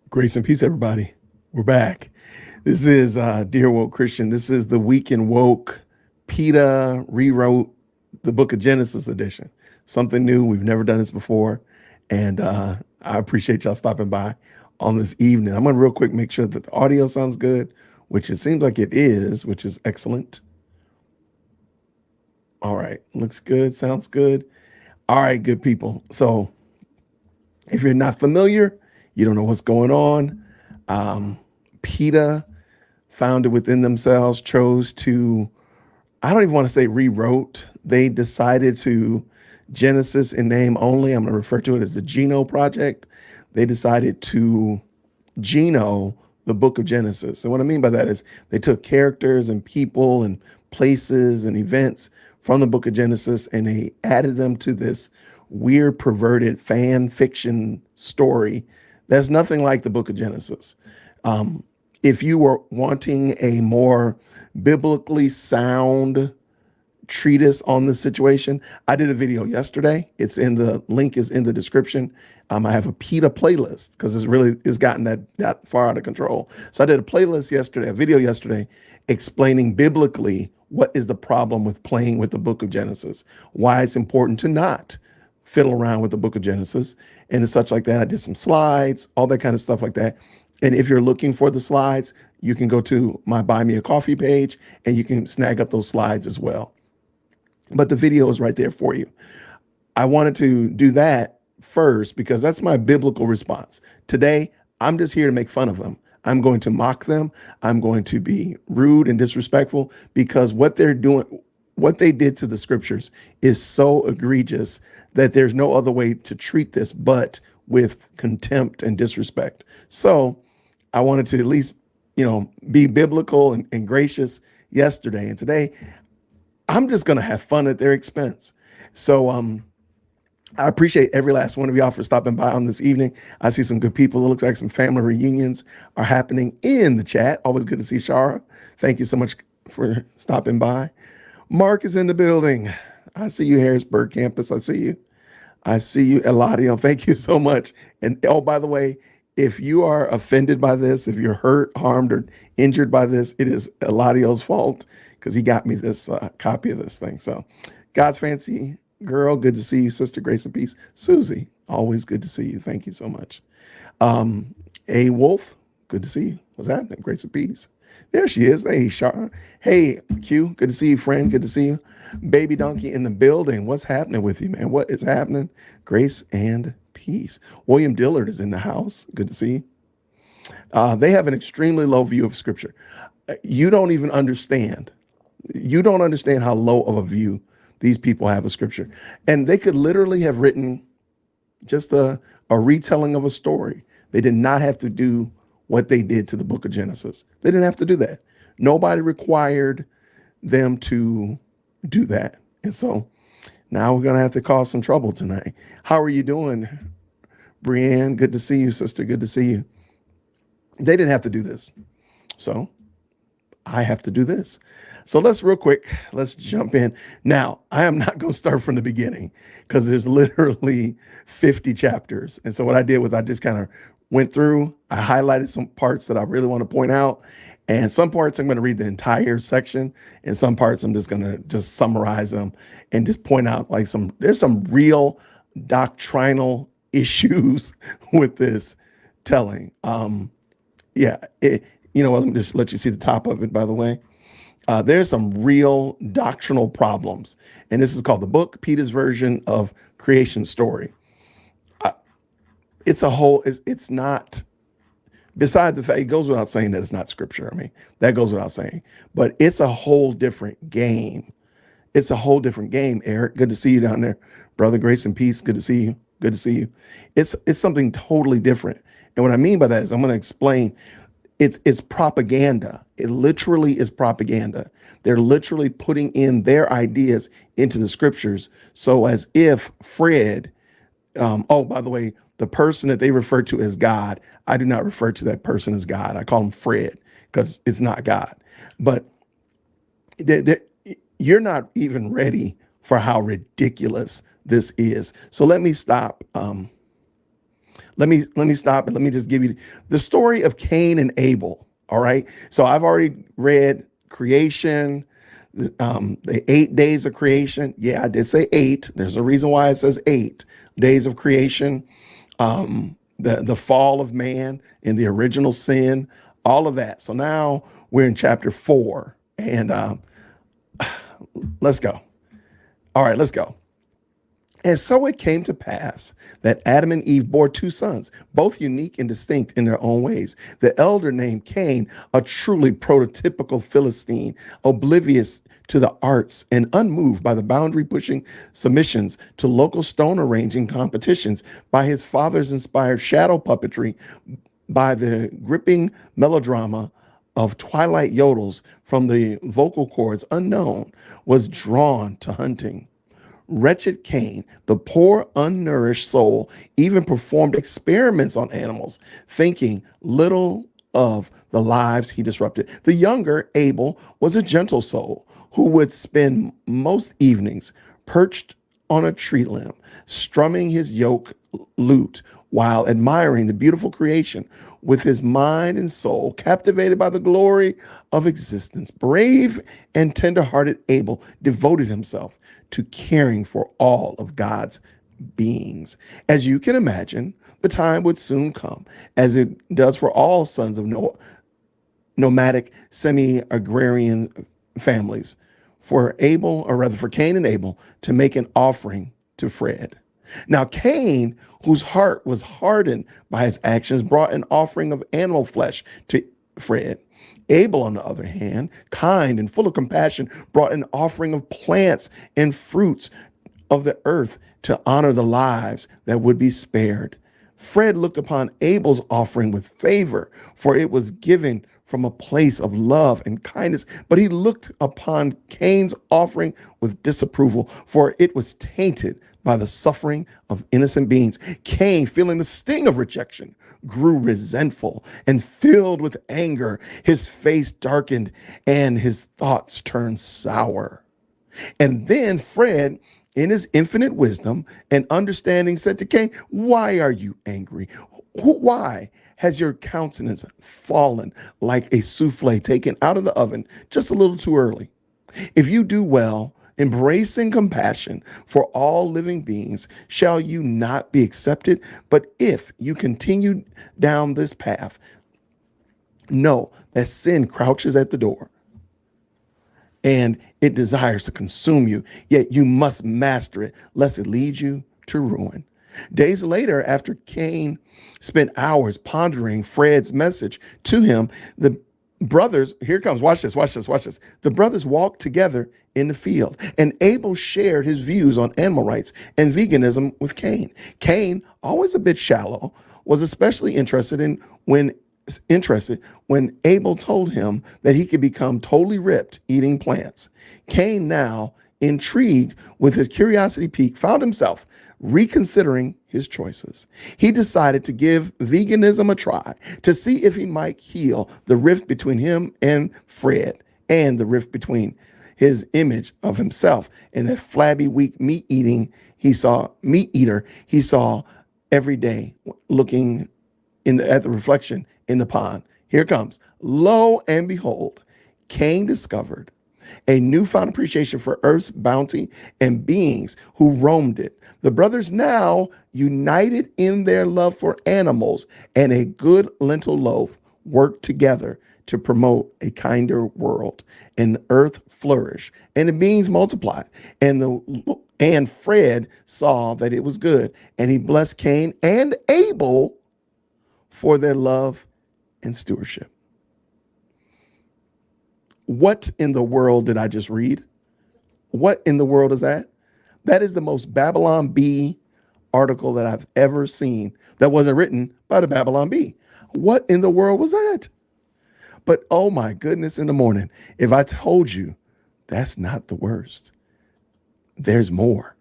Grace and peace, everybody. We're back. This is Dear Woke Christian. This is the Week in Woke. PETA rewrote the Book of Genesis edition. Something new. We've never done this before. And I appreciate y'all stopping by on this evening. I'm going to real quick make sure that the audio sounds good, which it seems like it is, which is excellent. All right. Looks good. Sounds good. All right, good people. So if you're not familiar, you don't know what's going on. PETA, founded within themselves, chose to, I don't even want to say rewrote. They decided to, Genesis in name only, I'm going to refer to it as the Geno Project. They decided to Geno the book of Genesis. And what I mean by that is they took characters and people and places and events from the book of Genesis and they added them to this weird, perverted fan fiction story that's nothing like the book of Genesis. If you were wanting a more biblically sound treatise on this situation, I did a video yesterday. It's in the link is in the description. I have a PETA playlist because it's gotten that far out of control. So I did a playlist yesterday, a video yesterday, explaining biblically what is the problem with playing with the book of Genesis, why it's important to not fiddle around with the book of Genesis and such like that. I did some slides, all that kind of stuff like that. And if you're looking for the slides, you can go to my Buy Me a Coffee page and you can snag up those slides as well. But the video is right there for you. I wanted to do that first because that's my biblical response. Today, I'm just here to make fun of them. I'm going to mock them. I'm going to be rude and disrespectful because what they're doing, what they did to the scriptures is so egregious that there's no other way to treat this but with contempt and disrespect. So I wanted to at least, be biblical and gracious yesterday. And today, I'm just going to have fun at their expense. So I appreciate every last one of y'all for stopping by on this evening. I see some good people. It looks like some family reunions are happening in the chat. Always good to see Shara. Thank you so much for stopping by. Mark is in the building. I see you, Harrisburg campus. I see you. I see you, Eladio. Thank you so much. And oh, by the way, if you are offended by this, if you're hurt, harmed, or injured by this, it is Eladio's fault because he got me this copy of this thing. So God's fancy girl, good to see you, Sister Grace and Peace. Susie, always good to see you. Thank you so much. A Wolf, good to see you. What's happening? Grace and Peace. There she is. Hey, Shar. Hey, Q, good to see you, friend. Good to see you. Baby Donkey in the building. What's happening with you, man? What is happening? Grace and peace. William Dillard is in the house. Good to see you. They have an extremely low view of scripture. You don't even understand. You don't understand how low of a view these people have of scripture. And they could literally have written just a retelling of a story. They did not have to do what they did to the book of Genesis. They didn't have to do that. Nobody required them to do that. And so now we're going to have to cause some trouble tonight. How are you doing, Brienne? Good to see you, sister. Good to see you. They didn't have to do this. So I have to do this. So let's jump in. Now, I am not going to start from the beginning because there's literally 50 chapters. And so what I did was I just kind of went through, I highlighted some parts that I really want to point out. And some parts I'm going to read the entire section. And some parts I'm just going to just summarize them and just point out like there's some real doctrinal issues with this telling. Let me just let you see the top of it, by the way. There's some real doctrinal problems. And this is called the book, PETA's version of creation story. It's not, besides the fact, it goes without saying that it's not scripture. I mean, that goes without saying, but it's a whole different game. It's a whole different game, Eric. Good to see you down there. Brother, grace and peace. Good to see you. Good to see you. It's something totally different. And what I mean by that is I'm going to explain it's propaganda. It literally is propaganda. They're literally putting in their ideas into the scriptures. So as if Fred, by the way, the person that they refer to as God, I do not refer to that person as God. I call him Fred because it's not God. But you're not even ready for how ridiculous this is. So let me stop Let me stop and let me just give you the story of Cain and Abel. All right. So I've already read creation, the 8 days of creation. Yeah, I did say eight. There's a reason why it says 8 days of creation. The fall of man and the original sin, all of that. So now we're in chapter 4, and let's go. All right, let's go. And so it came to pass that Adam and Eve bore two sons, both unique and distinct in their own ways. The elder named Cain, a truly prototypical Philistine, oblivious to the arts and unmoved by the boundary pushing submissions to local stone arranging competitions, by his father's inspired shadow puppetry, by the gripping melodrama of twilight yodels from the vocal cords unknown, was drawn to hunting. Wretched Cain, the poor, unnourished soul, even performed experiments on animals, thinking little of the lives he disrupted. The younger, Abel, was a gentle soul who would spend most evenings perched on a tree limb, strumming his yoke lute while admiring the beautiful creation with his mind and soul captivated by the glory of existence. Brave and tender-hearted Abel devoted himself to caring for all of God's beings. As you can imagine, the time would soon come, as it does for all sons of nomadic, semi-agrarian families, for Abel, or rather for Cain and Abel, to make an offering to Fred. Now, Cain, whose heart was hardened by his actions, brought an offering of animal flesh to Fred. Abel, on the other hand, kind and full of compassion, brought an offering of plants and fruits of the earth to honor the lives that would be spared. Fred looked upon Abel's offering with favor, for it was given from a place of love and kindness. But he looked upon Cain's offering with disapproval, for it was tainted by the suffering of innocent beings. Cain, feeling the sting of rejection, grew resentful and filled with anger. His face darkened and his thoughts turned sour. And then Fred, in his infinite wisdom and understanding, said to Cain, "Why are you angry? Why has your countenance fallen like a souffle taken out of the oven just a little too early? If you do well, embracing compassion for all living beings, shall you not be accepted? But if you continue down this path, know that sin crouches at the door and it desires to consume you, yet you must master it, lest it lead you to ruin." Days later, after Cain spent hours pondering Fred's message to him, the brothers, here comes, watch this, watch this, watch this. The brothers walked together in the field, and Abel shared his views on animal rights and veganism with Cain. Cain, always a bit shallow, was especially interested when Abel told him that he could become totally ripped eating plants. Cain, now intrigued with his curiosity piqued, found himself reconsidering his choices. He decided to give veganism a try to see if he might heal the rift between him and Fred, and the rift between his image of himself and that flabby, weak meat eater he saw every day looking at the reflection in the pond. Here it comes. Lo and behold, Cain discovered a newfound appreciation for Earth's bounty and beings who roamed it. The brothers, now united in their love for animals and a good lentil loaf, worked together to promote a kinder world. And Earth flourished, and the beings multiplied. And Fred saw that it was good, and he blessed Cain and Abel for their love and stewardship. What in the world did I just read? What in the world is that? That is the most Babylon Bee article that I've ever seen that wasn't written by the Babylon Bee. What in the world was that? But oh my goodness, in the morning, if I told you that's not the worst, there's more.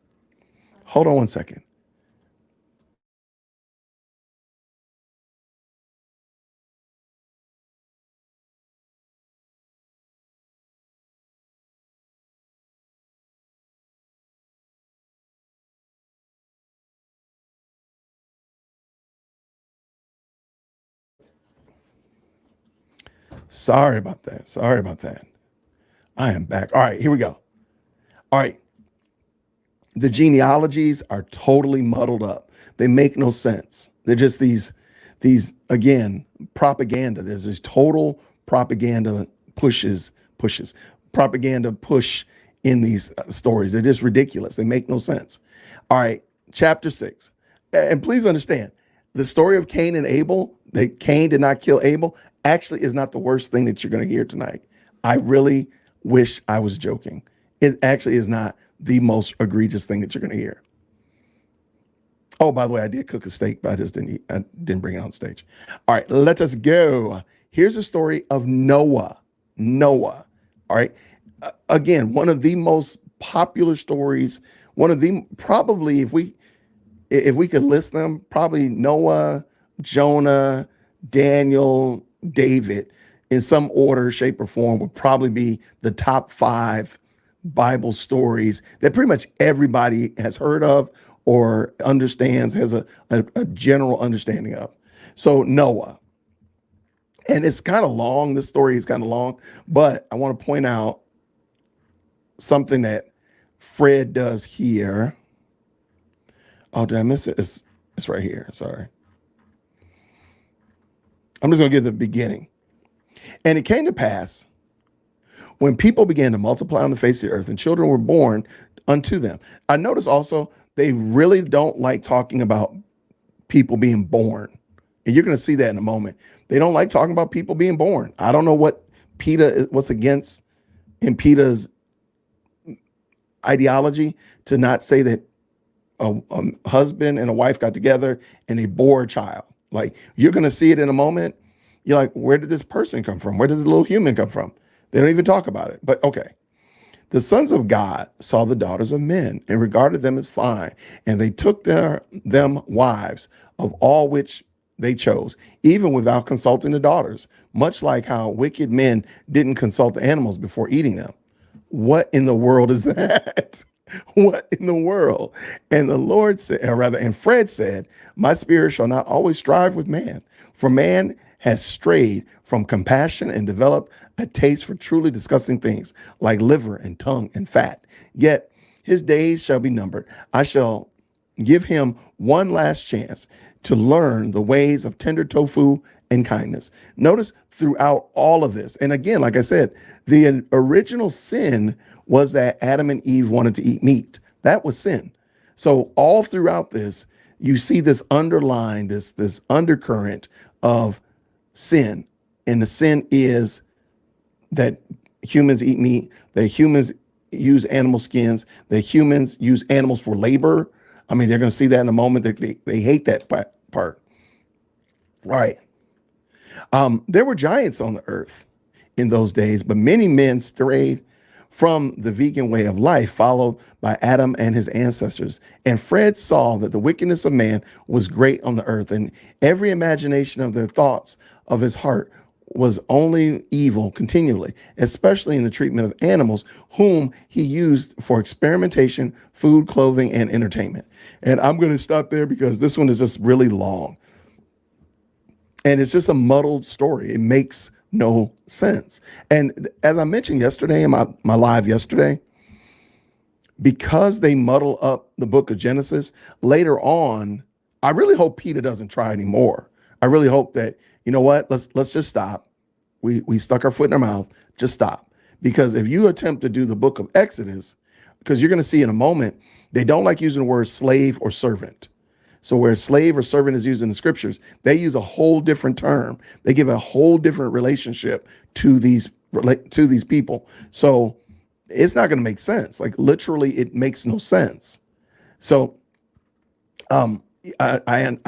Hold on one second. Sorry about that. Sorry about that. I am back. All right, here we go. All right. The genealogies are totally muddled up. They make no sense. They're just these again, propaganda. There's this total propaganda pushes, propaganda push in these stories. They're just ridiculous. They make no sense. All right, chapter 6. And please understand, the story of Cain and Abel, that Cain did not kill Abel, actually is not the worst thing that you're going to hear tonight. I really wish I was joking. It actually is not the most egregious thing that you're going to hear. Oh, by the way, I did cook a steak, but I didn't bring it on stage. All right, let us go. Here's a story of Noah. Noah. All right. Again, one of the most popular stories, one of the probably if we could list them, probably Noah, Jonah, Daniel, David, in some order, shape, or form, would probably be the top 5 Bible stories that pretty much everybody has heard of or understands, has a general understanding of. So Noah. And it's kind of long. This story is kind of long, but I want to point out something that Fred does here. Oh, did I miss it? It's right here. Sorry. I'm just going to give the beginning. And it came to pass when people began to multiply on the face of the earth and children were born unto them. I notice also they really don't like talking about people being born. And you're going to see that in a moment. They don't like talking about people being born. I don't know what's against in PETA's ideology to not say that a husband and a wife got together and they bore a child. Like, you're going to see it in a moment. You're like, where did this person come from? Where did the little human come from? They don't even talk about it. But okay. The sons of God saw the daughters of men and regarded them as fine, and they took them wives of all which they chose, even without consulting the daughters, much like how wicked men didn't consult the animals before eating them. What in the world is that? What in the world? And the Lord said, or rather, and Fred said, my spirit shall not always strive with man, for man has strayed from compassion and developed a taste for truly disgusting things like liver and tongue and fat. Yet his days shall be numbered. I shall give him one last chance to learn the ways of tender tofu and kindness. Notice throughout all of this, and again, like I said, the original sin was that Adam and Eve wanted to eat meat. That was sin. So all throughout this, you see this underline, this undercurrent of sin. And the sin is that humans eat meat, that humans use animal skins, that humans use animals for labor. I mean, they're going to see that in a moment. They hate that part. All right. There were giants on the earth in those days, but many men strayed from the vegan way of life followed by Adam and his ancestors. And Fred saw that the wickedness of man was great on the earth, and every imagination of their thoughts of his heart was only evil continually, especially in the treatment of animals, whom he used for experimentation, food, clothing, and entertainment. And I'm going to stop there because this one is just really long. And it's just a muddled story. It makes no sense. And as I mentioned yesterday in my live yesterday, because they muddle up the book of Genesis, later on, I really hope PETA doesn't try anymore. I really hope that, you know what, let's just stop. We stuck our foot in our mouth, just stop. Because if you attempt to do the book of Exodus, because you're going to see in a moment, they don't like using the word slave or servant. So where slave or servant is used in the scriptures, they use a whole different term. They give a whole different relationship to these people. So it's not going to make sense. Like, literally, it makes no sense. So I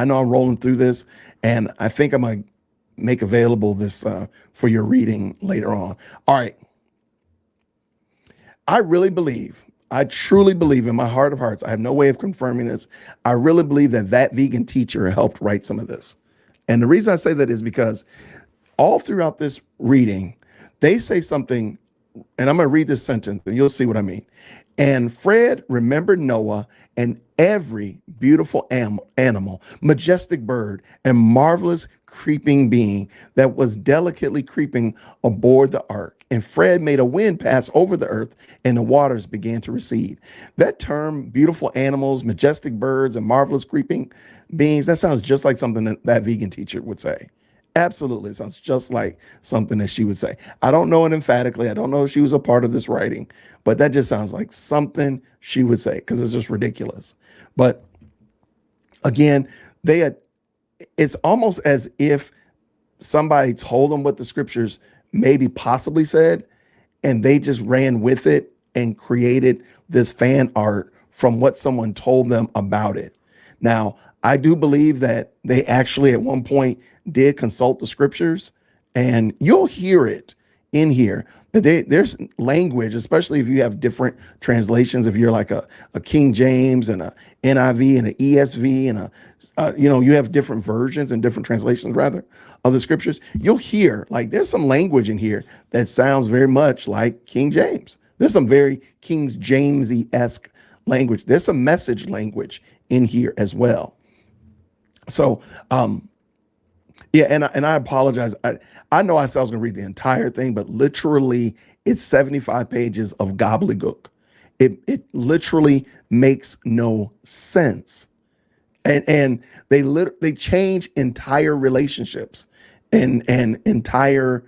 know I'm rolling through this, and I think I'm going to make available this for your reading later on. All right. I truly believe in my heart of hearts, I have no way of confirming this. I really believe that vegan teacher helped write some of this. And the reason I say that is because all throughout this reading, they say something, and I'm going to read this sentence and you'll see what I mean. And Fred remembered Noah and every beautiful animal, majestic bird, and marvelous creeping being that was delicately creeping aboard the ark. And Fred made a wind pass over the earth, and the waters began to recede. That term, beautiful animals, majestic birds, and marvelous creeping beings, that sounds just like something that vegan teacher would say. Absolutely. It sounds just like something that she would say. I don't know it emphatically. I don't know if she was a part of this writing, but that just sounds like something she would say because it's just ridiculous. But again, it's almost as if somebody told them what the scriptures maybe possibly said, and they just ran with it and created this fan art from what someone told them about it. Now, I do believe that they actually at one point did consult the scriptures, and you'll hear it in here. There's language, especially if you have different translations. If you're like a King James and a NIV and an ESV and you have different versions and different translations rather of the scriptures. You'll hear like there's some language in here that sounds very much like King James. There's some very King Jamesy-esque language. There's some message language in here as well. So, yeah, and I apologize. I know I said I was going to read the entire thing, but literally it's 75 pages of gobbledygook. It literally makes no sense. And they change entire relationships and entire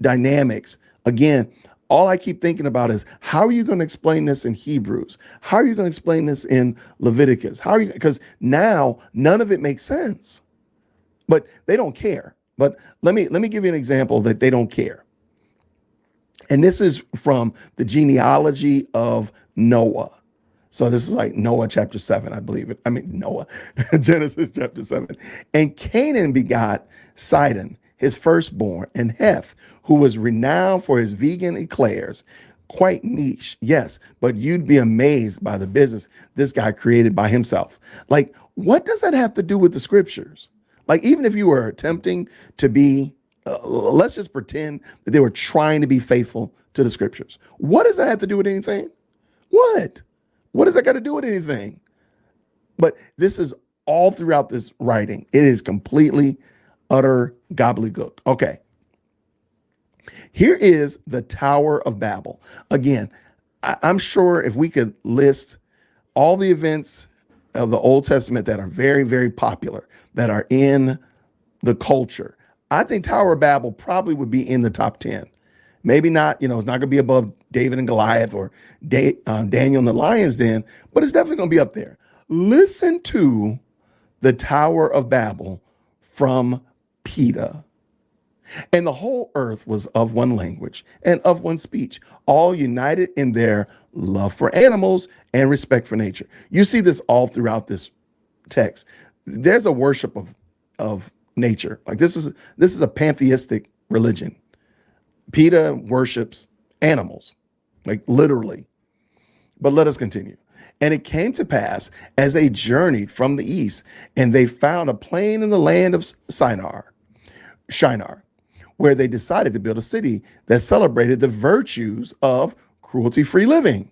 dynamics. Again, all I keep thinking about is how are you going to explain this in Hebrews? How are you going to explain this in Leviticus? Because now none of it makes sense. But they don't care. But let me give you an example that they don't care. And this is from the genealogy of Noah. So this is like Noah chapter 7, I believe it. I mean, Noah, Genesis chapter 7. And Canaan begot Sidon, his firstborn, and Heth, who was renowned for his vegan eclairs. Quite niche, yes, but you'd be amazed by the business this guy created by himself. Like, what does that have to do with the scriptures? Like, even if you were attempting to be, let's just pretend that they were trying to be faithful to the scriptures. What does that have to do with anything? What? What does that got to do with anything? But this is all throughout this writing. It is completely utter gobbledygook. Okay. Here is the Tower of Babel. Again, I'm sure if we could list all the events of the Old Testament that are very, very popular, that are in the culture, I think Tower of Babel probably would be in the top 10. Maybe not, it's not going to be above David and Goliath or Daniel and the lion's den, but it's definitely going to be up there. Listen to the Tower of Babel from PETA. And the whole earth was of one language and of one speech, all united in their love for animals and respect for nature. You see this all throughout this text. There's a worship of nature. Like this is a pantheistic religion. PETA worships animals, like literally. But let us continue. And it came to pass as they journeyed from the east, and they found a plain in the land of Shinar, where they decided to build a city that celebrated the virtues of cruelty-free living.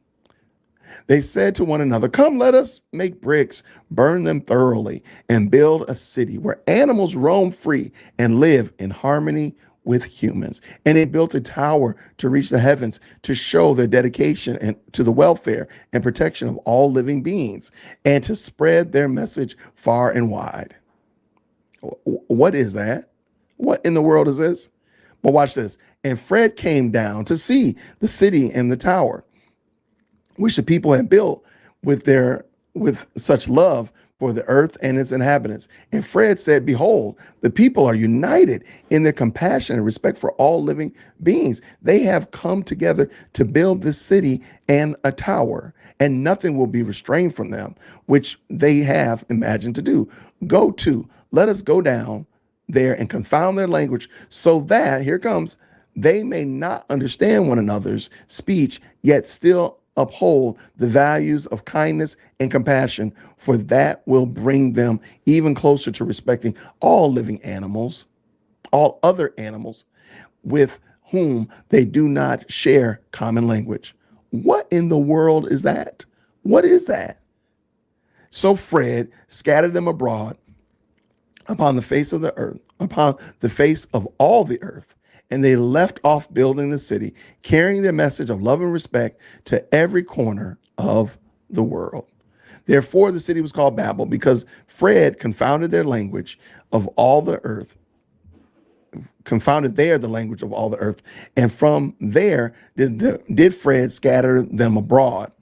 They said to one another, "Come, let us make bricks, burn them thoroughly, and build a city where animals roam free and live in harmony with humans." And they built a tower to reach the heavens to show their dedication and to the welfare and protection of all living beings and to spread their message far and wide. What is that? What in the world is this? But watch this. And Fred came down to see the city and the tower, which the people had built with such love for the earth and its inhabitants. And Fred said, "Behold, the people are united in their compassion and respect for all living beings. They have come together to build this city and a tower, and nothing will be restrained from them, which they have imagined to do. Let us go down there and confound their language, so that," here comes, "they may not understand one another's speech, yet still uphold the values of kindness and compassion, for that will bring them even closer to respecting all living animals, all other animals with whom they do not share common language." What in the world is that? What is that? So Fred scattered them abroad upon the face of the earth, upon the face of all the earth. And they left off building the city, carrying their message of love and respect to every corner of the world. Therefore, the city was called Babel, because Fred confounded their language of all the earth, confounded there the language of all the earth. And from there did Fred scatter them abroad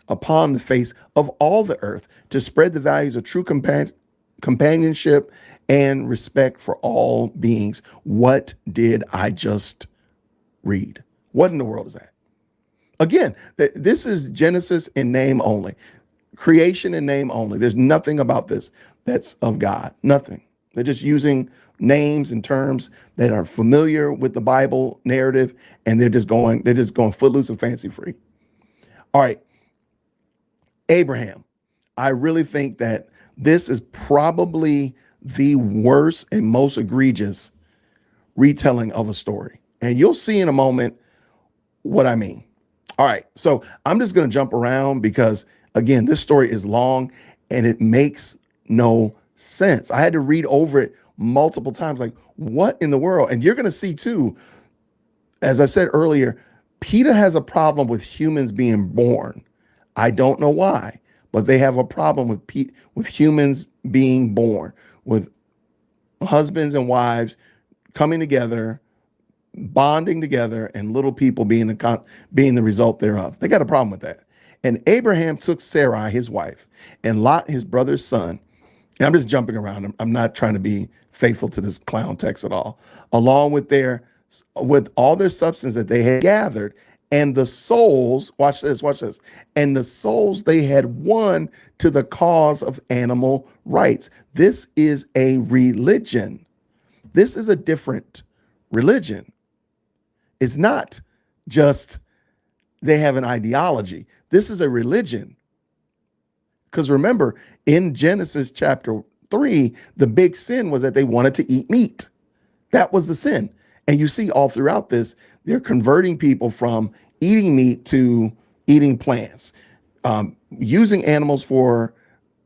upon the face of all the earth to spread the values of true companionship and respect for all beings. What did I just read? What in the world is that? Again, this is Genesis in name only, creation in name only. There's nothing about this that's of God, nothing. They're just using names and terms that are familiar with the Bible narrative, and they're just going footloose and fancy free. All right, Abraham. I really think that this is probably the worst and most egregious retelling of a story. And you'll see in a moment what I mean. All right, so I'm just going to jump around because, again, this story is long and it makes no sense. I had to read over it multiple times, like, what in the world? And you're going to see, too, as I said earlier, PETA has a problem with humans being born. I don't know why, but they have a problem with humans being born, with husbands and wives coming together, bonding together, and little people being the result thereof. They got a problem with that. And Abraham took Sarai, his wife, and Lot, his brother's son. And I'm just jumping around. I'm not trying to be faithful to this clown text at all. Along with all their substance that they had gathered, and the souls, watch this, and the souls they had won to the cause of animal rights. This is a religion. This is a different religion. It's not just they have an ideology. This is a religion. Because remember, in Genesis chapter 3, the big sin was that they wanted to eat meat. That was the sin. And you see all throughout this, they're converting people from eating meat to eating plants, using animals for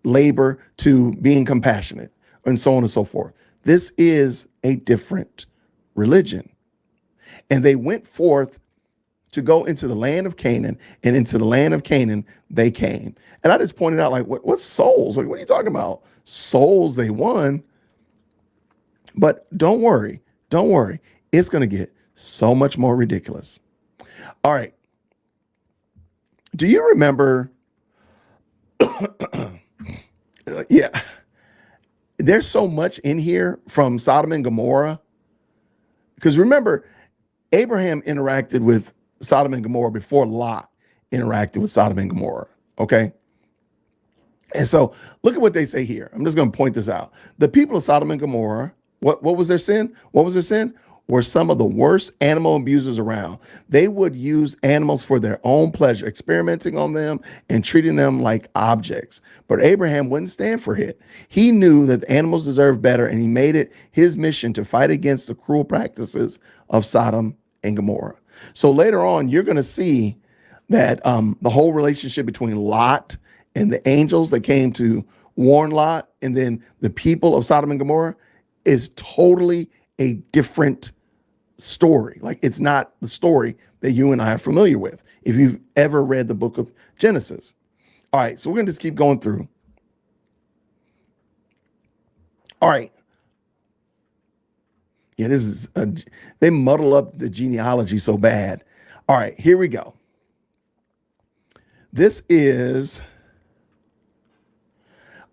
labor to being compassionate, and so on and so forth. This is a different religion. And they went forth to go into the land of Canaan, and into the land of Canaan they came. And I just pointed out, like, what souls? What are you talking about? Souls they won. But don't worry. It's going to get so much more ridiculous. All right. Do you remember? Yeah. There's so much in here from Sodom and Gomorrah. Because remember, Abraham interacted with Sodom and Gomorrah before Lot interacted with Sodom and Gomorrah. Okay. And so look at what they say here. I'm just going to point this out. The people of Sodom and Gomorrah, what was their sin? Were some of the worst animal abusers around. They would use animals for their own pleasure, experimenting on them and treating them like objects. But Abraham wouldn't stand for it. He knew that the animals deserved better, and he made it his mission to fight against the cruel practices of Sodom and Gomorrah. So later on, you're going to see that the whole relationship between Lot and the angels that came to warn Lot, and then the people of Sodom and Gomorrah, is totally a different story. Like, it's not the story that you and I are familiar with if you've ever read the book of Genesis. All right, so we're going to just keep going through. All right. Yeah, this is they muddle up the genealogy so bad. All right, here we go. This is,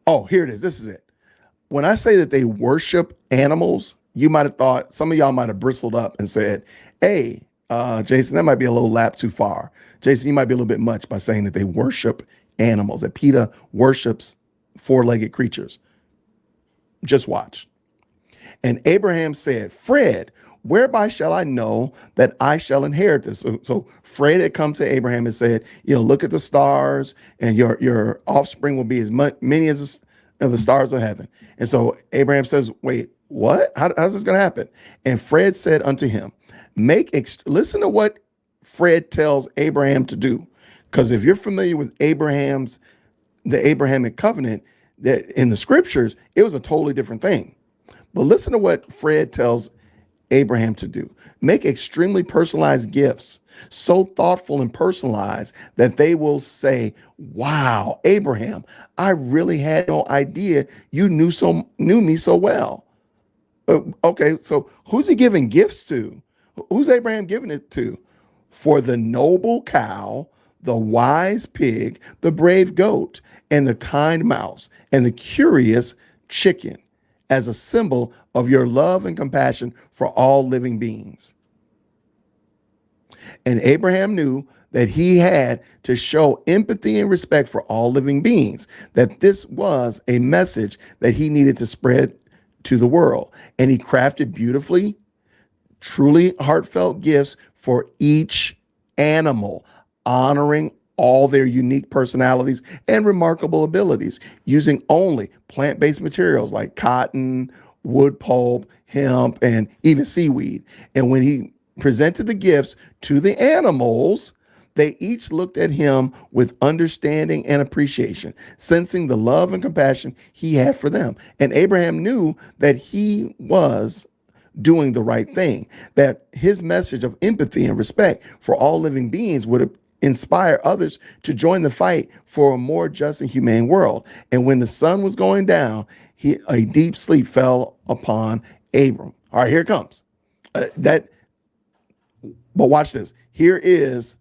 here it is. This is it. When I say that they worship animals, you might have thought, some of y'all might have bristled up and said, hey, Jason, that might be a little lap too far. Jason, you might be a little bit much by saying that they worship animals, that PETA worships four-legged creatures. Just watch. And Abraham said, Fred, whereby shall I know that I shall inherit this? So Fred had come to Abraham and said, look at the stars, and your offspring will be as many as the stars of heaven. And so Abraham says, wait, what? How's this going to happen? And Fred said unto him, listen to what Fred tells Abraham to do. Because if you're familiar with Abraham's the Abrahamic covenant, that in the scriptures, it was a totally different thing. But listen to what Fred tells Abraham to do. Make extremely personalized gifts, so thoughtful and personalized that they will say, wow, Abraham, I really had no idea you knew me so well. Okay, so who's he giving gifts to? Who's Abraham giving it to? For the noble cow, the wise pig, the brave goat, and the kind mouse, and the curious chicken, as a symbol of your love and compassion for all living beings. And Abraham knew that he had to show empathy and respect for all living beings, that this was a message that he needed to spread to the world. And he crafted beautifully, truly heartfelt gifts for each animal, honoring all their unique personalities and remarkable abilities, using only plant-based materials like cotton, wood pulp, hemp, and even seaweed. And when he presented the gifts to the animals, they each looked at him with understanding and appreciation, sensing the love and compassion he had for them. And Abraham knew that he was doing the right thing, that his message of empathy and respect for all living beings would inspire others to join the fight for a more just and humane world. And when the sun was going down, a deep sleep fell upon Abram. All right, here it comes. But watch this. Here is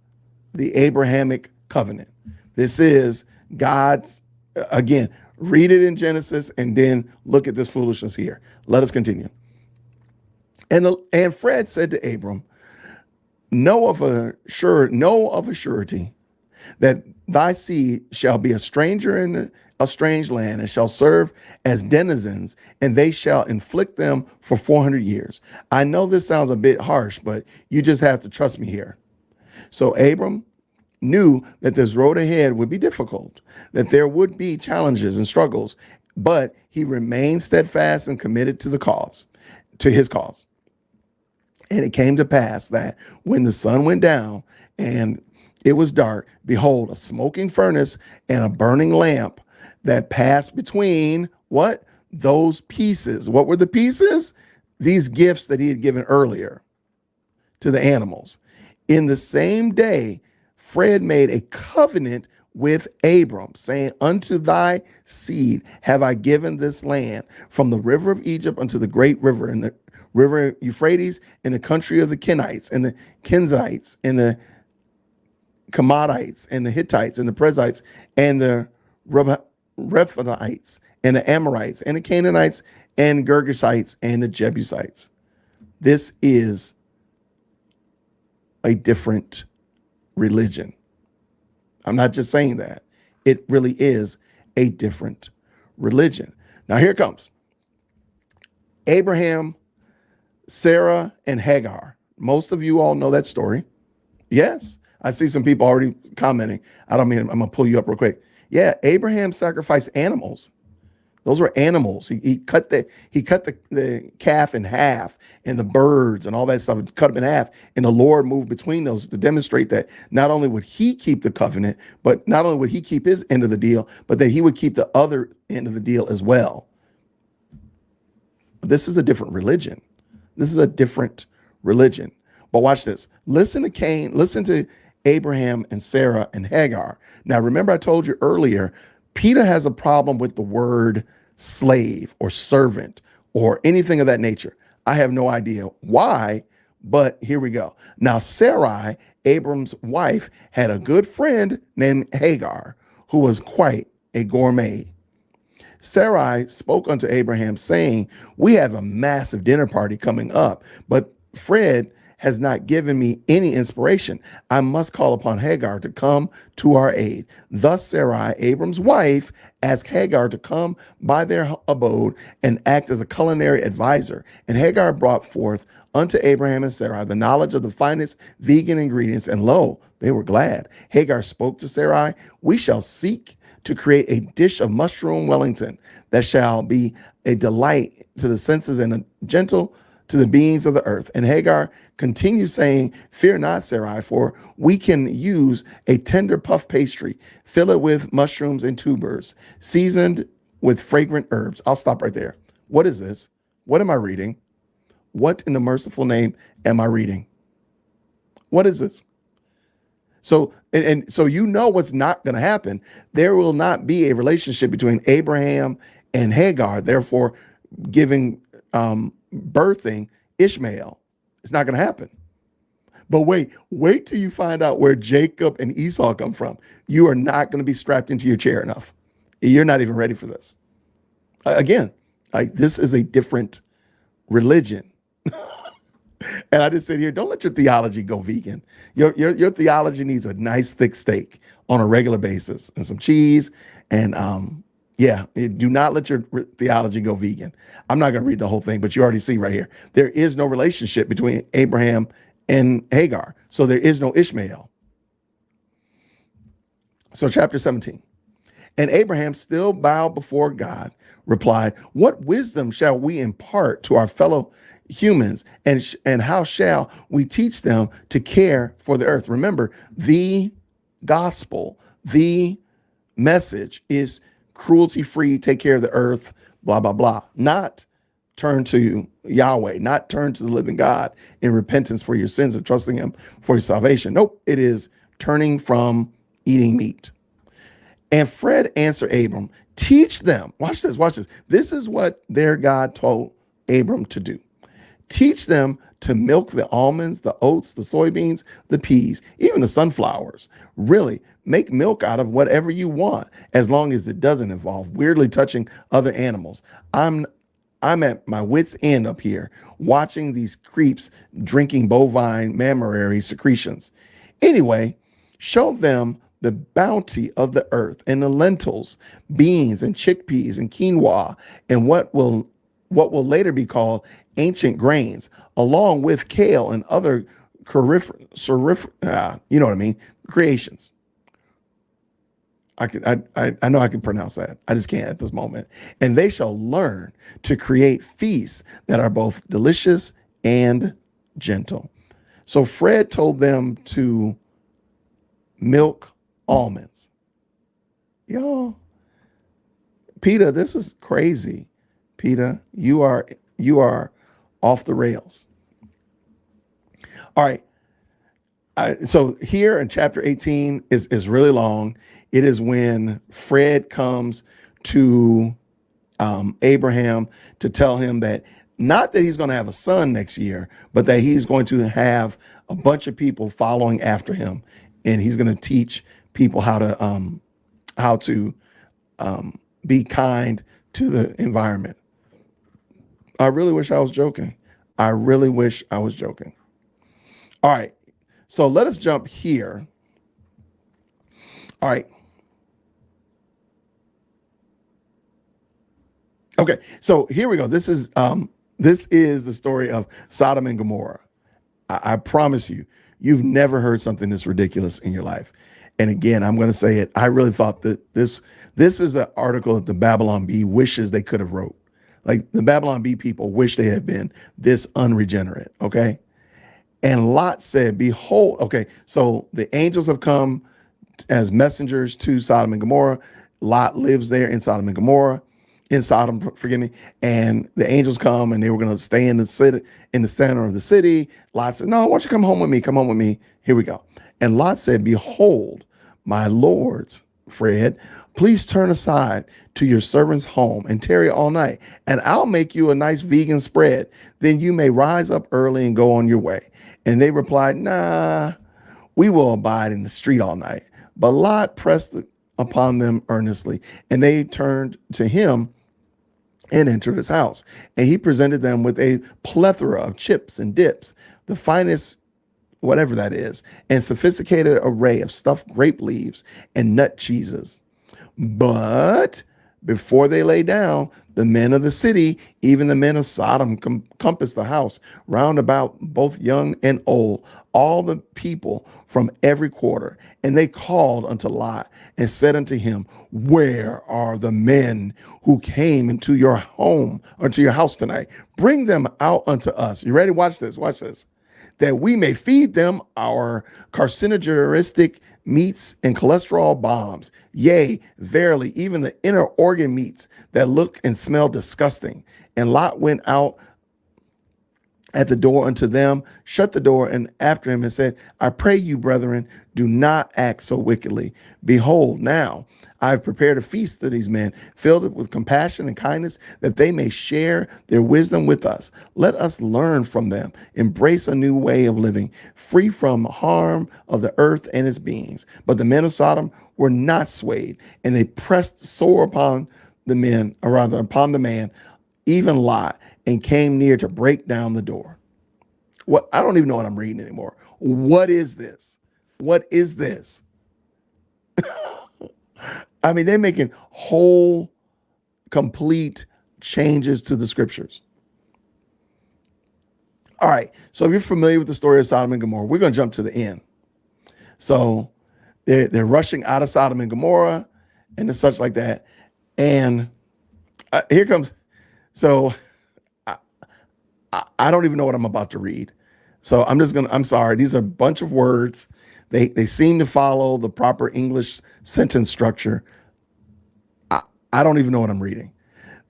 the Abrahamic covenant. This is God's, again, read it in Genesis and then look at this foolishness here. Let us continue. And Fred said to Abram, know of a surety that thy seed shall be a stranger in a strange land and shall serve as denizens, and they shall inflict them for 400 years. I know this sounds a bit harsh, but you just have to trust me here. So Abram knew that this road ahead would be difficult, that there would be challenges and struggles, but he remained steadfast and committed to his cause. And it came to pass that when the sun went down and it was dark, behold, a smoking furnace and a burning lamp that passed between what? Those pieces. What were the pieces? These gifts that he had given earlier to the animals. In the same day, Fred made a covenant with Abram, saying, unto thy seed have I given this land, from the river of Egypt unto the great river, and the river Euphrates, in the country of the Kenites and the Kenzites and the Kamadites and the Hittites and the Perizzites and the Rephaites and the Amorites and the Canaanites and Girgashites and the Jebusites. This is a different religion. I'm not just saying that. It really is a different religion. Now here it comes. Abraham, Sarah, and Hagar. Most of you all know that story. Yes, I see some people already commenting. I'm going to pull you up real quick. Yeah, Abraham sacrificed animals. Those were animals. He cut the calf in half, and the birds and all that stuff, cut them in half. And the Lord moved between those to demonstrate that not only would he keep the covenant, but not only would he keep his end of the deal, but that he would keep the other end of the deal as well. This is a different religion. This is a different religion. But watch this. Listen to Cain. Listen to Abraham and Sarah and Hagar. Now, remember I told you earlier, PETA has a problem with the word slave or servant or anything of that nature. I have no idea why, but here we go. Now, Sarai, Abram's wife, had a good friend named Hagar, who was quite a gourmet. Sarai spoke unto Abraham, saying, we have a massive dinner party coming up, but Fred has not given me any inspiration. I must call upon Hagar to come to our aid. Thus Sarai, Abram's wife, asked Hagar to come by their abode and act as a culinary advisor. And Hagar brought forth unto Abraham and Sarai the knowledge of the finest vegan ingredients, and lo, they were glad. Hagar spoke to Sarai, we shall seek to create a dish of mushroom Wellington that shall be a delight to the senses and a gentle to the beings of the earth. And Hagar continued saying, fear not, Sarai, for we can use a tender puff pastry, fill it with mushrooms and tubers, seasoned with fragrant herbs. I'll stop right there. What is this? What am I reading? What in the merciful name am I reading? What is this? So, and so you know what's not going to happen. There will not be a relationship between Abraham and Hagar, therefore giving, birthing Ishmael. It's not going to happen. But wait till you find out where Jacob and Esau come from. You are not going to be strapped into your chair enough. You're not even ready for this. Again, like, this is a different religion. And I just said here, don't let your theology go vegan. Your theology needs a nice thick steak on a regular basis and some cheese. And do not let your theology go vegan. I'm not going to read the whole thing, but you already see right here. There is no relationship between Abraham and Hagar. So there is no Ishmael. So chapter 17. And Abraham, still bowed before God, replied, what wisdom shall we impart to our fellow humans, and how shall we teach them to care for the earth? Remember, the gospel, the message is cruelty-free, take care of the earth, blah, blah, blah. Not turn to Yahweh, not turn to the living God in repentance for your sins and trusting him for your salvation. Nope, it is turning from eating meat. And Fred answered Abram, teach them. Watch this, watch this. This is what their God told Abram to do. Teach them to milk the almonds, the oats, the soybeans, the peas, even the sunflowers. Really, make milk out of whatever you want, as long as it doesn't involve weirdly touching other animals. I'm at my wit's end up here, watching these creeps drinking bovine mammary secretions. Anyway, show them the bounty of the earth and the lentils, beans and chickpeas and quinoa, and what will later be called ancient grains, along with kale and other creations. I know I can pronounce that. I just can't at this moment. And they shall learn to create feasts that are both delicious and gentle. So Fred told them to milk almonds. Y'all, PETA, this is crazy. PETA, you are off the rails. All right. So here in chapter 18 is really long. It is when Fred comes to Abraham to tell him that not that he's going to have a son next year, but that he's going to have a bunch of people following after him, and he's going to teach people how to be kind to the environment. I really wish I was joking. I really wish I was joking. All right. So let us jump here. All right. Okay. So here we go. This is the story of Sodom and Gomorrah. I promise you, you've never heard something this ridiculous in your life. And again, I'm going to say it. I really thought that this is an article that the Babylon Bee wishes they could have wrote. Like, the Babylon Bee people wish they had been this unregenerate. Okay. And Lot said, behold, okay, so the angels have come as messengers to Sodom and Gomorrah. Lot lives there in Sodom and Gomorrah, in Sodom, forgive me. And the angels come and they were going to stay in the city, in the center of the city. Lot said, no, why don't you come home with me? Come home with me. Here we go. And Lot said, behold, my lords, Fred, please turn aside to your servant's home and tarry all night, and I'll make you a nice vegan spread. Then you may rise up early and go on your way. And they replied, nah, we will abide in the street all night. But Lot pressed upon them earnestly, and they turned to him and entered his house. And he presented them with a plethora of chips and dips, the finest, whatever that is, and sophisticated array of stuffed grape leaves and nut cheeses. But Before they lay down, the men of the city, even the men of Sodom, compassed the house round about, both young and old, all the people from every quarter. And they called unto Lot and said unto him, where are the men who came into your home, or to your house tonight? Bring them out unto us. You ready? Watch this. Watch this. That we may feed them our carcinogenistic meats and cholesterol bombs. Yea, verily, even the inner organ meats that look and smell disgusting. And Lot went out at the door unto them, shut the door and after him, and said, I pray you, brethren, do not act so wickedly. Behold, now I have prepared a feast to these men, filled with compassion and kindness, that they may share their wisdom with us. Let us learn from them, embrace a new way of living, free from harm of the earth and its beings. But the men of Sodom were not swayed, and they pressed sore upon the men, or rather upon the man, even Lot, and came near to break down the door. What? I don't even know what I'm reading anymore. What is this? What is this? I mean, they're making whole, complete changes to the scriptures. All right. So if you're familiar with the story of Sodom and Gomorrah, we're going to jump to the end. So they're rushing out of Sodom and Gomorrah and such like that. And here comes, so I don't even know what I'm about to read. So I'm sorry. These are a bunch of words. They seem to follow the proper English sentence structure. I don't even know what I'm reading.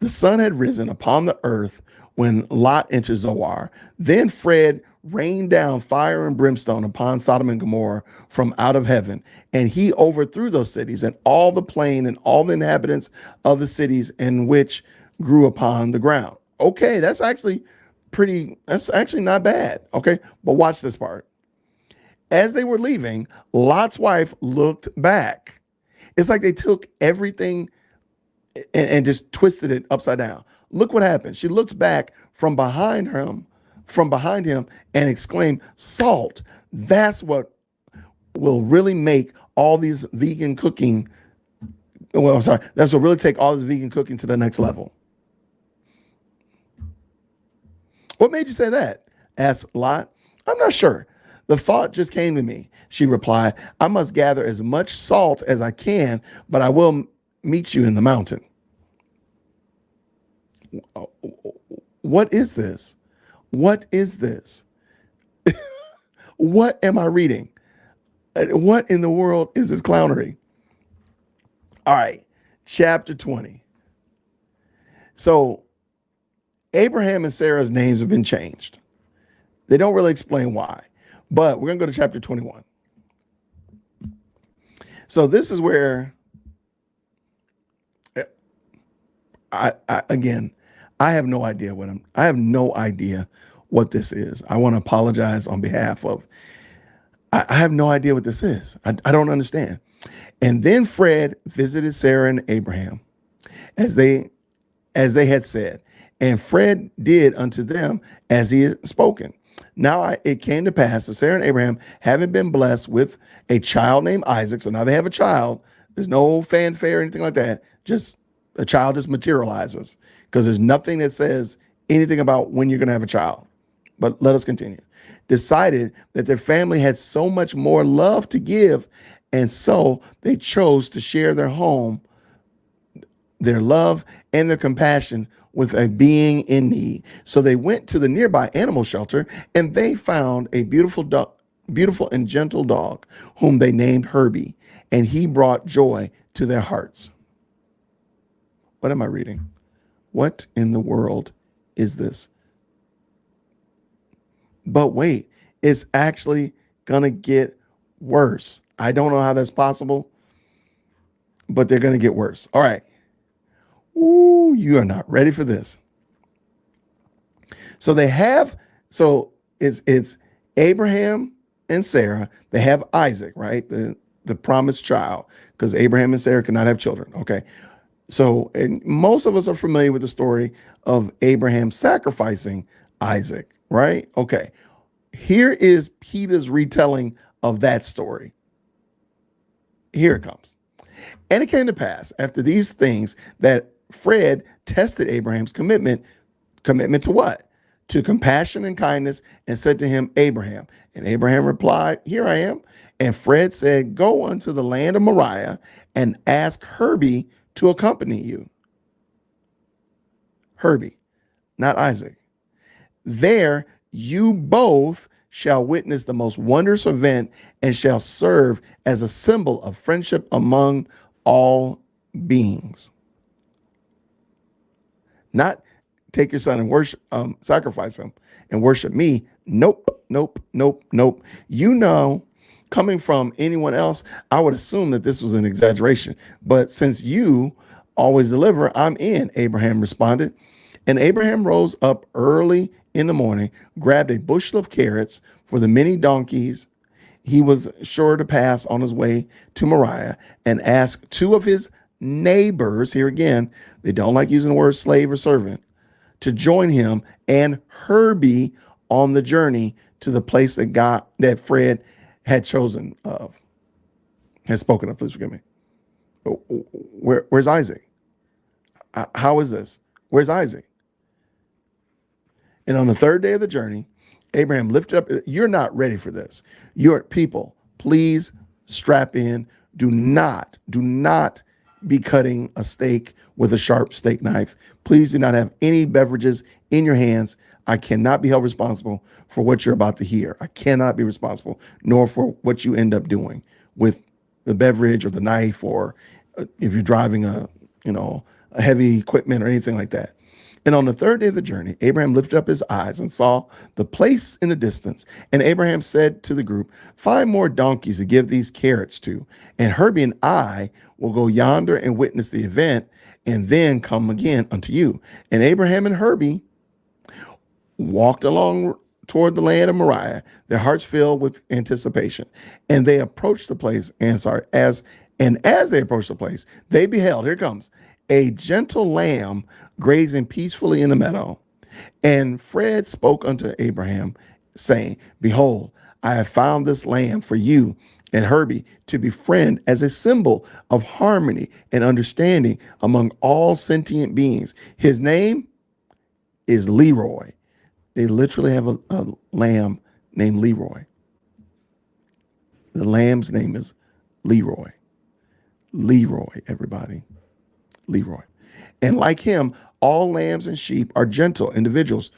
The sun had risen upon the earth when Lot entered Zoar. Then Fred rained down fire and brimstone upon Sodom and Gomorrah from out of heaven. And he overthrew those cities and all the plain and all the inhabitants of the cities in which grew upon the ground. Okay, that's actually not bad. Okay, but watch this part. As they were leaving, Lot's wife looked back. It's like they took everything and just twisted it upside down. Look what happened. She looks back from behind him, and exclaimed, salt. That's what will really make all these vegan cooking. Well, I'm sorry. That's what really take all this vegan cooking to the next level. What made you say that? Asked Lot. I'm not sure. The thought just came to me, she replied. I must gather as much salt as I can, but I will meet you in the mountain. What is this? What is this? What am I reading? What in the world is this clownery? All right, chapter 20. So Abraham and Sarah's names have been changed. They don't really explain why, but we're going to go to chapter 21. So this is where I have no idea what this is. I want to apologize on behalf of, I have no idea what this is. I don't understand. And then Fred visited Sarah and Abraham as they had said, and Fred did unto them as he had spoken. Now it came to pass that Sarah and Abraham, having been blessed with a child named Isaac, so now they have a child. There's no fanfare or anything like that. Just a child just materializes, because there's nothing that says anything about when you're going to have a child. But let us continue. Decided that their family had so much more love to give, and so they chose to share their home, their love, and their compassion with a being in need. So they went to the nearby animal shelter, and they found a beautiful and gentle dog, whom they named Herbie, and he brought joy to their hearts. What am I reading? What in the world is this? But wait, it's actually gonna get worse. I don't know how that's possible, but they're gonna get worse. All right. Ooh, you are not ready for this. So it's Abraham and Sarah. They have Isaac, right? The promised child, because Abraham and Sarah could not have children. Okay. So, and most of us are familiar with the story of Abraham sacrificing Isaac, right? Okay. Here is PETA's retelling of that story. Here it comes. And it came to pass after these things that Fred tested Abraham's commitment. Commitment to what? To compassion and kindness, and said to him, Abraham. And Abraham replied, Here I am. And Fred said, Go unto the land of Moriah and ask Herbie to accompany you. Herbie, not Isaac. There you both shall witness the most wondrous event and shall serve as a symbol of friendship among all beings. Not take your son and worship, sacrifice him and worship me. Nope, nope, nope, nope. You know, coming from anyone else, I would assume that this was an exaggeration. But since you always deliver, I'm in, Abraham responded. And Abraham rose up early in the morning, grabbed a bushel of carrots for the many donkeys he was sure to pass on his way to Moriah, and asked two of his neighbors, here again, they don't like using the word slave or servant, to join him and Herbie on the journey to the place that Fred had chosen of, had spoken of. Please forgive me. Where's Isaac? How is this? Where's Isaac? And on the third day of the journey, Abraham lifted up. You're not ready for this. You're people, please strap in. Do not be cutting a steak with a sharp steak knife. Please do not have any beverages in your hands. I cannot be held responsible for what you're about to hear. I cannot be responsible, nor for what you end up doing with the beverage or the knife, or if you're driving a heavy equipment or anything like that. And on the third day of the journey, Abraham lifted up his eyes and saw the place in the distance. And Abraham said to the group, Find more donkeys to give these carrots to, and Herbie and I will go yonder and witness the event, and then come again unto you. And Abraham and Herbie walked along toward the land of Moriah, their hearts filled with anticipation. And they approached the place, as they approached the place, they beheld, here comes, a gentle lamb grazing peacefully in the meadow. And Fred spoke unto Abraham, saying, Behold, I have found this lamb for you and Herbie to befriend as a symbol of harmony and understanding among all sentient beings. His name is Leroy. They literally have a lamb named Leroy. The lamb's name is Leroy. Leroy, everybody. Leroy. And like him, all lambs and sheep are gentle individuals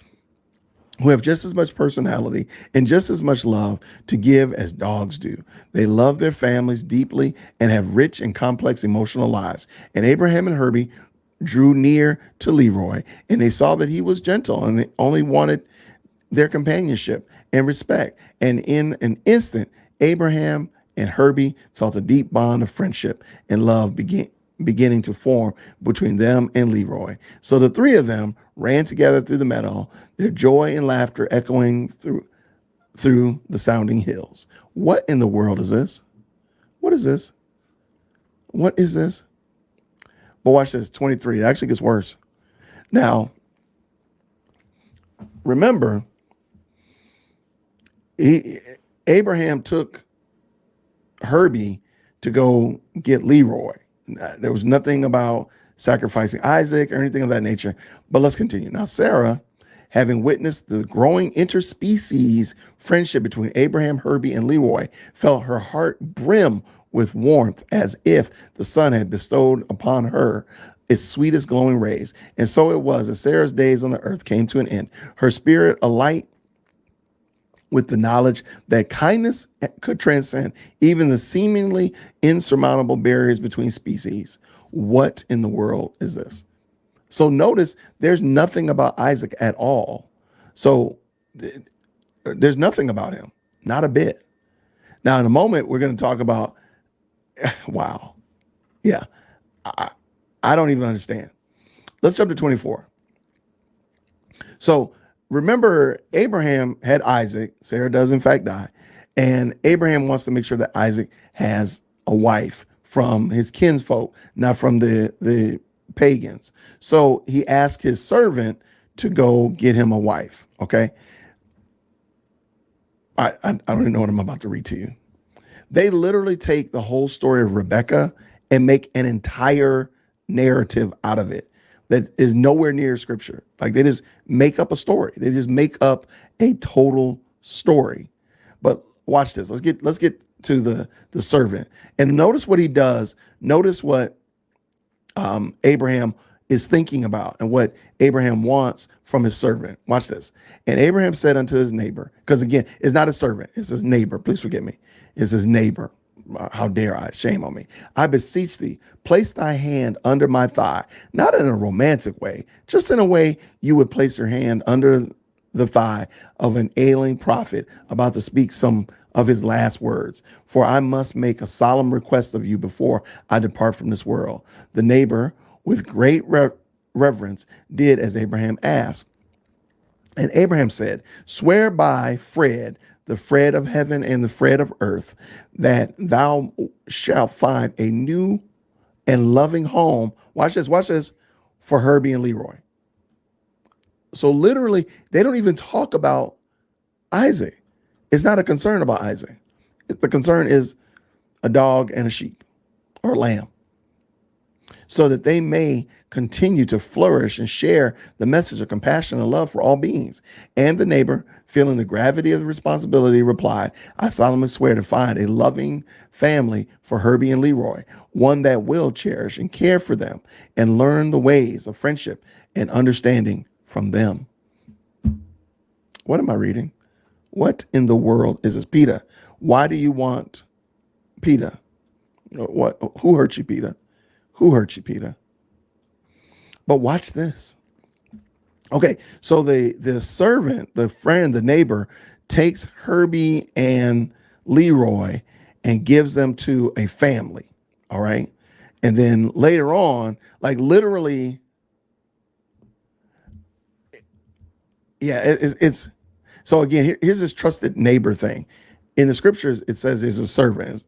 who have just as much personality and just as much love to give as dogs do. They love their families deeply and have rich and complex emotional lives. And Abraham and Herbie drew near to Leroy, and they saw that he was gentle and they only wanted their companionship and respect. And in an instant, Abraham and Herbie felt a deep bond of friendship and love beginning to form between them and Leroy. So the three of them ran together through the meadow, their joy and laughter echoing through the sounding hills. What in the world is this? What is this? What is this? But watch this, 23. It actually gets worse. Now, remember, Abraham took Herbie to go get Leroy. There was nothing about sacrificing Isaac or anything of that nature. But let's continue. Now, Sarah, having witnessed the growing interspecies friendship between Abraham, Herbie, and Leroy, felt her heart brim with warmth, as if the sun had bestowed upon her its sweetest glowing rays. And so it was that Sarah's days on the earth came to an end, her spirit alight with the knowledge that kindness could transcend even the seemingly insurmountable barriers between species. What in the world is this? So notice there's nothing about Isaac at all. So there's nothing about him, not a bit. Now, in a moment, we're going to talk about, wow. Yeah, I don't even understand. Let's jump to 24. So remember, Abraham had Isaac. Sarah does, in fact, die. And Abraham wants to make sure that Isaac has a wife from his kinsfolk, not from the pagans. So he asked his servant to go get him a wife. Okay. I don't even know what I'm about to read to you. They literally take the whole story of Rebecca and make an entire narrative out of it that is nowhere near scripture. Like they just make up a story. They just make up a total story. But watch this. Let's get to the servant and notice what he does. Notice what Abraham is thinking about and what Abraham wants from his servant. Watch this. And Abraham said unto his neighbor, because again, it's not a servant, it's his neighbor. Please forgive me. It's his neighbor. How dare I? Shame on me. I beseech thee, place thy hand under my thigh, not in a romantic way, just in a way you would place your hand under the thigh of an ailing prophet about to speak some of his last words. For I must make a solemn request of you before I depart from this world. The neighbor, with great reverence, did as Abraham asked. And Abraham said, swear by Fred, the Fred of heaven and the Fred of earth, that thou shalt find a new and loving home. Watch this, for Herbie and Leroy. So literally, they don't even talk about Isaac. It's not a concern about Isaac. The concern is a dog and a sheep or a lamb, so that they may continue to flourish and share the message of compassion and love for all beings. And the neighbor, feeling the gravity of the responsibility, replied, I solemnly swear to find a loving family for Herbie and Leroy, one that will cherish and care for them and learn the ways of friendship and understanding from them. What am I reading? What in the world is this? PETA, why do you want PETA? What? Who hurt you, PETA? Who hurt you, PETA? But watch this. Okay, so the servant, the friend, the neighbor takes Herbie and Leroy and gives them to a family. All right. And then later on, like literally, yeah, it's so again, here's this trusted neighbor thing. In the scriptures, it says there's a servant.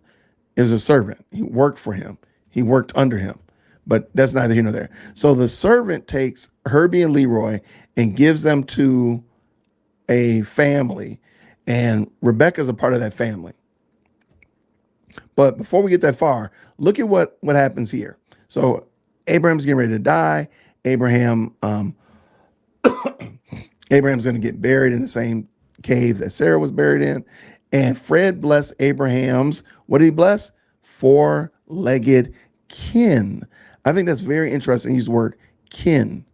It was a servant. He worked for him. He worked under him. But that's neither here nor there. So the servant takes Herbie and Leroy and gives them to a family. And Rebecca's a part of that family. But before we get that far, look at what happens here. So Abraham's getting ready to die. Abraham's going to get buried in the same cave that Sarah was buried in. And Fred blessed Abraham's, what did he bless? Four-legged kin. I think that's very interesting. Use the word kin,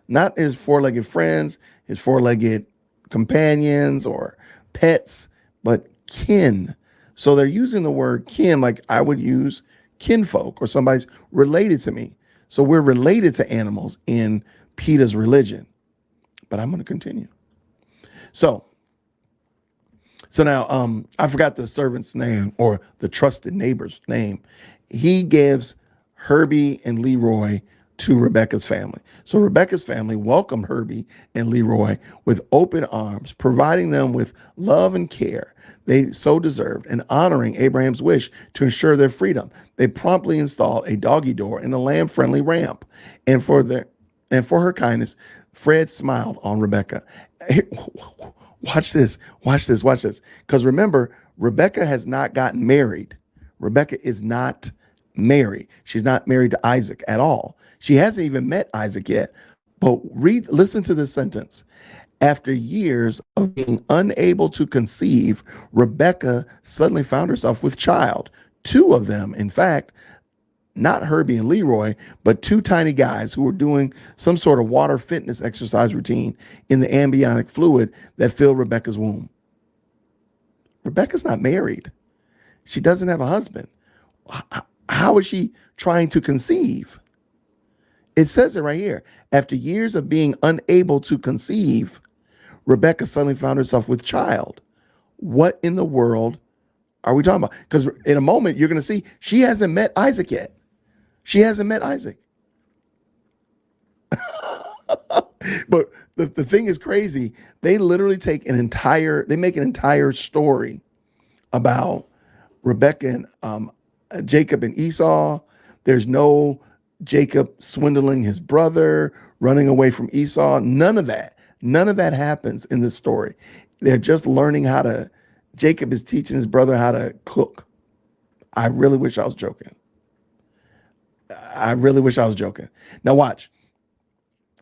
not his four-legged friends, his four-legged companions or pets, but kin. So they're using the word kin like I would use kinfolk or somebody's related to me. So we're related to animals in PETA's religion. But I'm going to continue. So now I forgot the servant's name or the trusted neighbor's name. He gives Herbie and Leroy to Rebecca's family. So Rebecca's family welcomed Herbie and Leroy with open arms, providing them with love and care they so deserved, and honoring Abraham's wish to ensure their freedom. They promptly installed a doggy door and a lamb-friendly ramp. And for her kindness, Fred smiled on Rebecca. Watch this. Because remember, Rebecca has not gotten married. Rebecca is not married. She's not married to Isaac at all. She hasn't even met Isaac yet. But listen to this sentence. After years of being unable to conceive, Rebecca suddenly found herself with child. Two of them, in fact, not Herbie and Leroy, but two tiny guys who were doing some sort of water fitness exercise routine in the amniotic fluid that filled Rebecca's womb. Rebecca's not married. She doesn't have a husband. How is she trying to conceive? It says it right here. After years of being unable to conceive, Rebecca suddenly found herself with child. What in the world are we talking about? Because in a moment, you're going to see she hasn't met Isaac yet. She hasn't met Isaac. But the thing is crazy. They literally make an entire story about Rebecca and Jacob and Esau. There's no Jacob swindling his brother, running away from Esau. None of that happens in this story. They're just learning Jacob is teaching his brother how to cook. I really wish I was joking. I really wish I was joking. Now watch.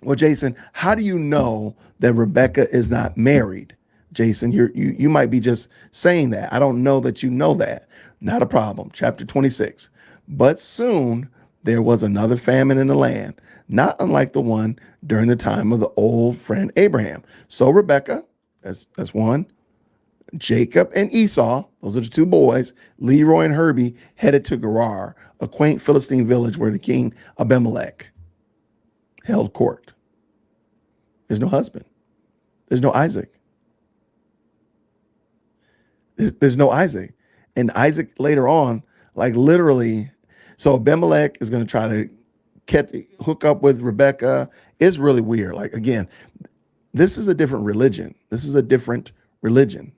Well, Jason, how do you know that Rebecca is not married? Jason, you might be just saying that. I don't know that you know that. Not a problem. Chapter 26. But soon there was another famine in the land, not unlike the one during the time of the old friend Abraham. So Rebecca, that's one. Jacob and Esau, those are the two boys, Leroy and Herbie, headed to Gerar, a quaint Philistine village where the king Abimelech held court. There's no husband. There's no Isaac. There's no Isaac. And Isaac later on, like literally, so Abimelech is going to try to hook up with Rebecca. It's really weird. Like, again, this is a different religion. This is a different religion.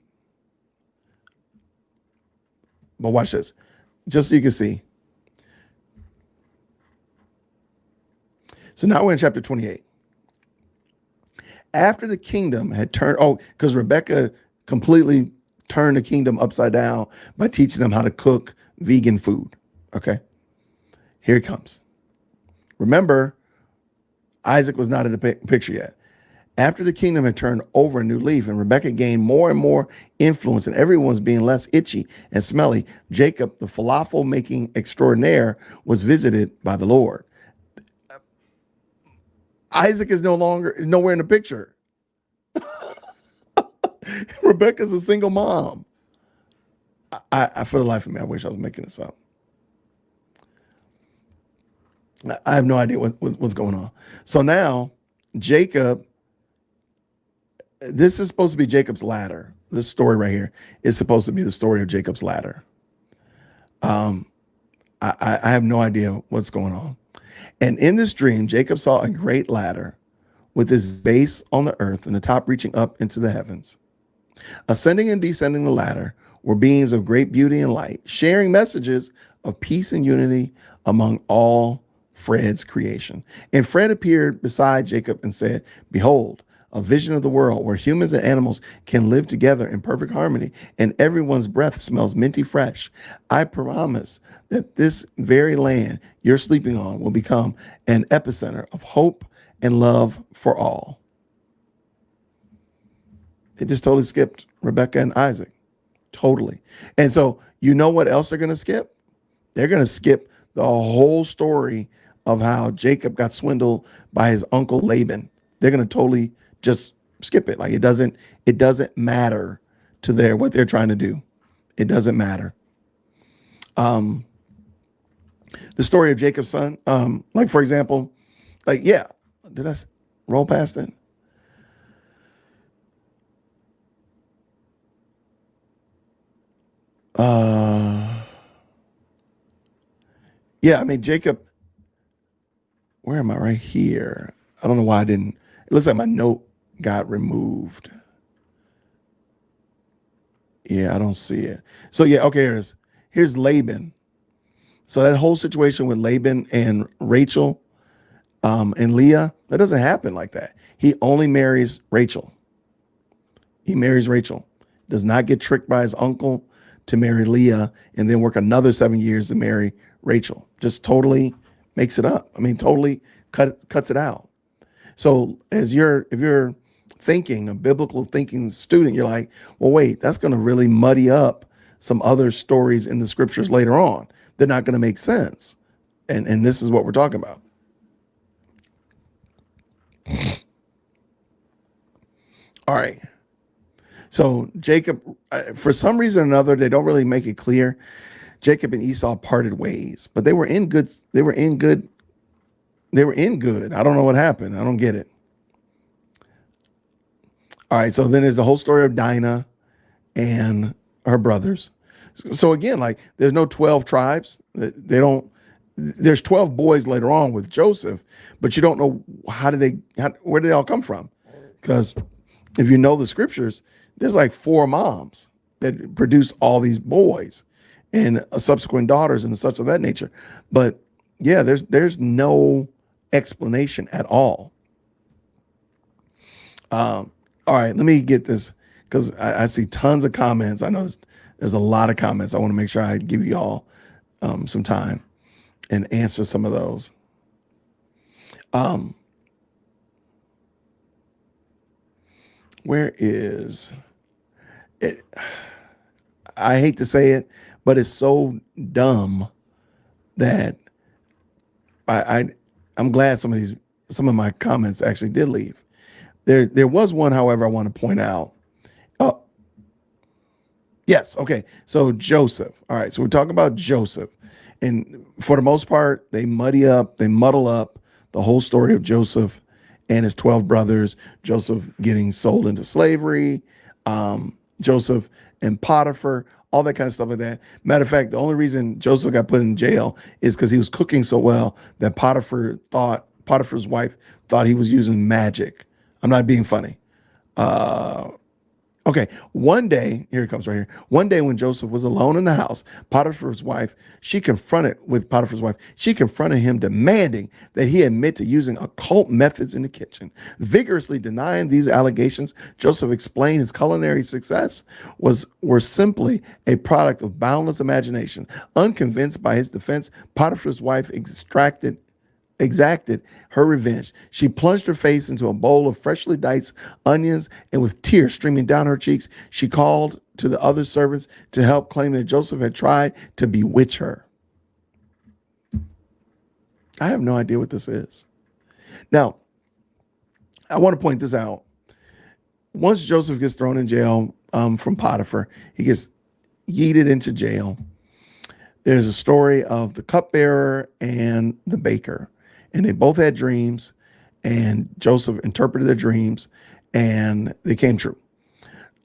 But watch this, just so you can see. So now we're in chapter 28. After the kingdom had turned, because Rebecca completely turned the kingdom upside down by teaching them how to cook vegan food. Okay, here it comes. Remember, Isaac was not in the picture yet. After the kingdom had turned over a new leaf and Rebecca gained more and more influence and everyone's being less itchy and smelly, Jacob, the falafel making extraordinaire, was visited by the Lord. Isaac is nowhere in the picture. Rebecca's a single mom. I for the life of me, I wish I was making this up. I have no idea what's going on. So now Jacob, this is supposed to be Jacob's ladder. This story right here is supposed to be the story of Jacob's ladder. I have no idea what's going on. And in this dream, Jacob saw a great ladder with its base on the earth and the top reaching up into the heavens. Ascending and descending the ladder were beings of great beauty and light, sharing messages of peace and unity among all Fred's creation. And Fred appeared beside Jacob and said, "Behold, a vision of the world where humans and animals can live together in perfect harmony and everyone's breath smells minty fresh. I promise that this very land you're sleeping on will become an epicenter of hope and love for all." It just totally skipped Rebecca and Isaac. Totally. And so you know what else they're going to skip? They're going to skip the whole story of how Jacob got swindled by his uncle Laban. They're going to totally just skip it. Like it doesn't matter to what they're trying to do. It doesn't matter. The story of Jacob's son, like for example, did I roll past it? I mean, Jacob, where am I? Right here. I don't know why I didn't. It looks like my note got removed. Yeah, I don't see it. So okay, here's Laban. So that whole situation with Laban and Rachel and Leah, that doesn't happen like that. He only marries Rachel. He marries Rachel. Does not get tricked by his uncle to marry Leah and then work another 7 years to marry Rachel. Just totally makes it up. I mean, totally cuts it out. So if you're thinking, a biblical thinking student, you're like, well, wait, that's going to really muddy up some other stories in the scriptures later on. They're not going to make sense. And this is what we're talking about. All right. So Jacob, for some reason or another, they don't really make it clear. Jacob and Esau parted ways, but they were in good. I don't know what happened. I don't get it. All right. So then there's the whole story of Dinah and her brothers. So again, like there's no 12 tribes. There's 12 boys later on with Joseph, but you don't know where did they all come from? Because if you know the scriptures, there's like 4 moms that produce all these boys and subsequent daughters and such of that nature. But yeah, there's no explanation at all. All right, let me get this because I see tons of comments. I know there's a lot of comments. I want to make sure I give you all some time. and answer some of those. Um, where is it? I hate to say it, but it's so dumb that I I'm glad some of my comments actually did leave. There was one, however, I want to point out. Oh, yes, okay. So Joseph. All right, so we're talking about Joseph. And for the most part, they muddle up the whole story of Joseph and his 12 brothers, Joseph getting sold into slavery, Joseph and Potiphar, all that kind of stuff like that. Matter of fact, the only reason Joseph got put in jail is because he was cooking so well that Potiphar's wife thought he was using magic. I'm not being funny. Uh, Okay, one day, here it comes right here. One day when Joseph was alone in the house, Potiphar's wife, she confronted him demanding that he admit to using occult methods in the kitchen. Vigorously denying these allegations, Joseph explained his culinary success were simply a product of boundless imagination. Unconvinced by his defense, Potiphar's wife exacted her revenge. She plunged her face into a bowl of freshly diced onions, and with tears streaming down her cheeks, she called to the other servants to help, claiming that Joseph had tried to bewitch her. I have no idea what this is. Now, I want to point this out. Once Joseph gets thrown in jail from Potiphar, he gets yeeted into jail. There's a story of the cupbearer and the baker, and they both had dreams, and Joseph interpreted their dreams, and they came true.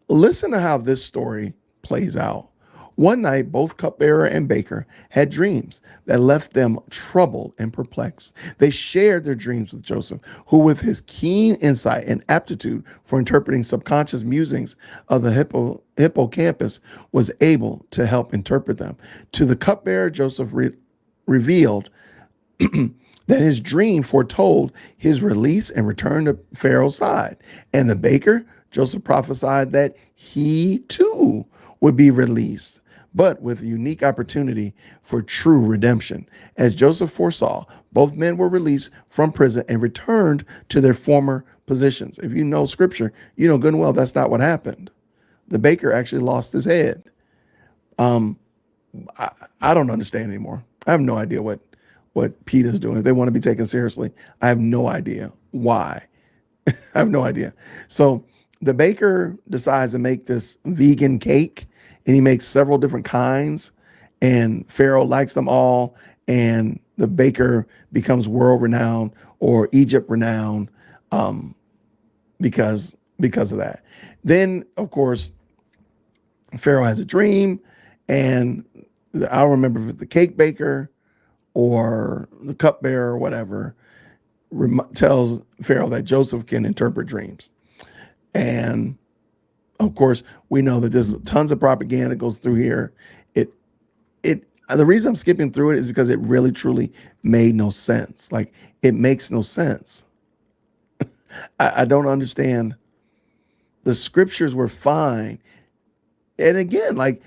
Listen to how this story plays out. One night, both cupbearer and baker had dreams that left them troubled and perplexed. They shared their dreams with Joseph, who, with his keen insight and aptitude for interpreting subconscious musings of the hippocampus, was able to help interpret them. To the cupbearer, Joseph revealed that his dream foretold his release and return to Pharaoh's side. And the baker, Joseph prophesied that he too would be released, but with a unique opportunity for true redemption. As Joseph foresaw, both men were released from prison and returned to their former positions. If you know scripture, you know good and well that's not what happened. The baker actually lost his head. I don't understand anymore. I have no idea what PETA is doing. If they want to be taken seriously, I have no idea why. I have no idea. So the baker decides to make this vegan cake, and he makes several different kinds, and Pharaoh likes them all, and the baker becomes world renowned or Egypt renowned because of that. Then, of course, Pharaoh has a dream, and I don't remember if it's the cake baker or the cupbearer or whatever, tells Pharaoh that Joseph can interpret dreams. And of course, we know that there's tons of propaganda goes through here. The reason I'm skipping through it is because it really truly made no sense. Like, it makes no sense. I don't understand. The scriptures were fine. And again, like,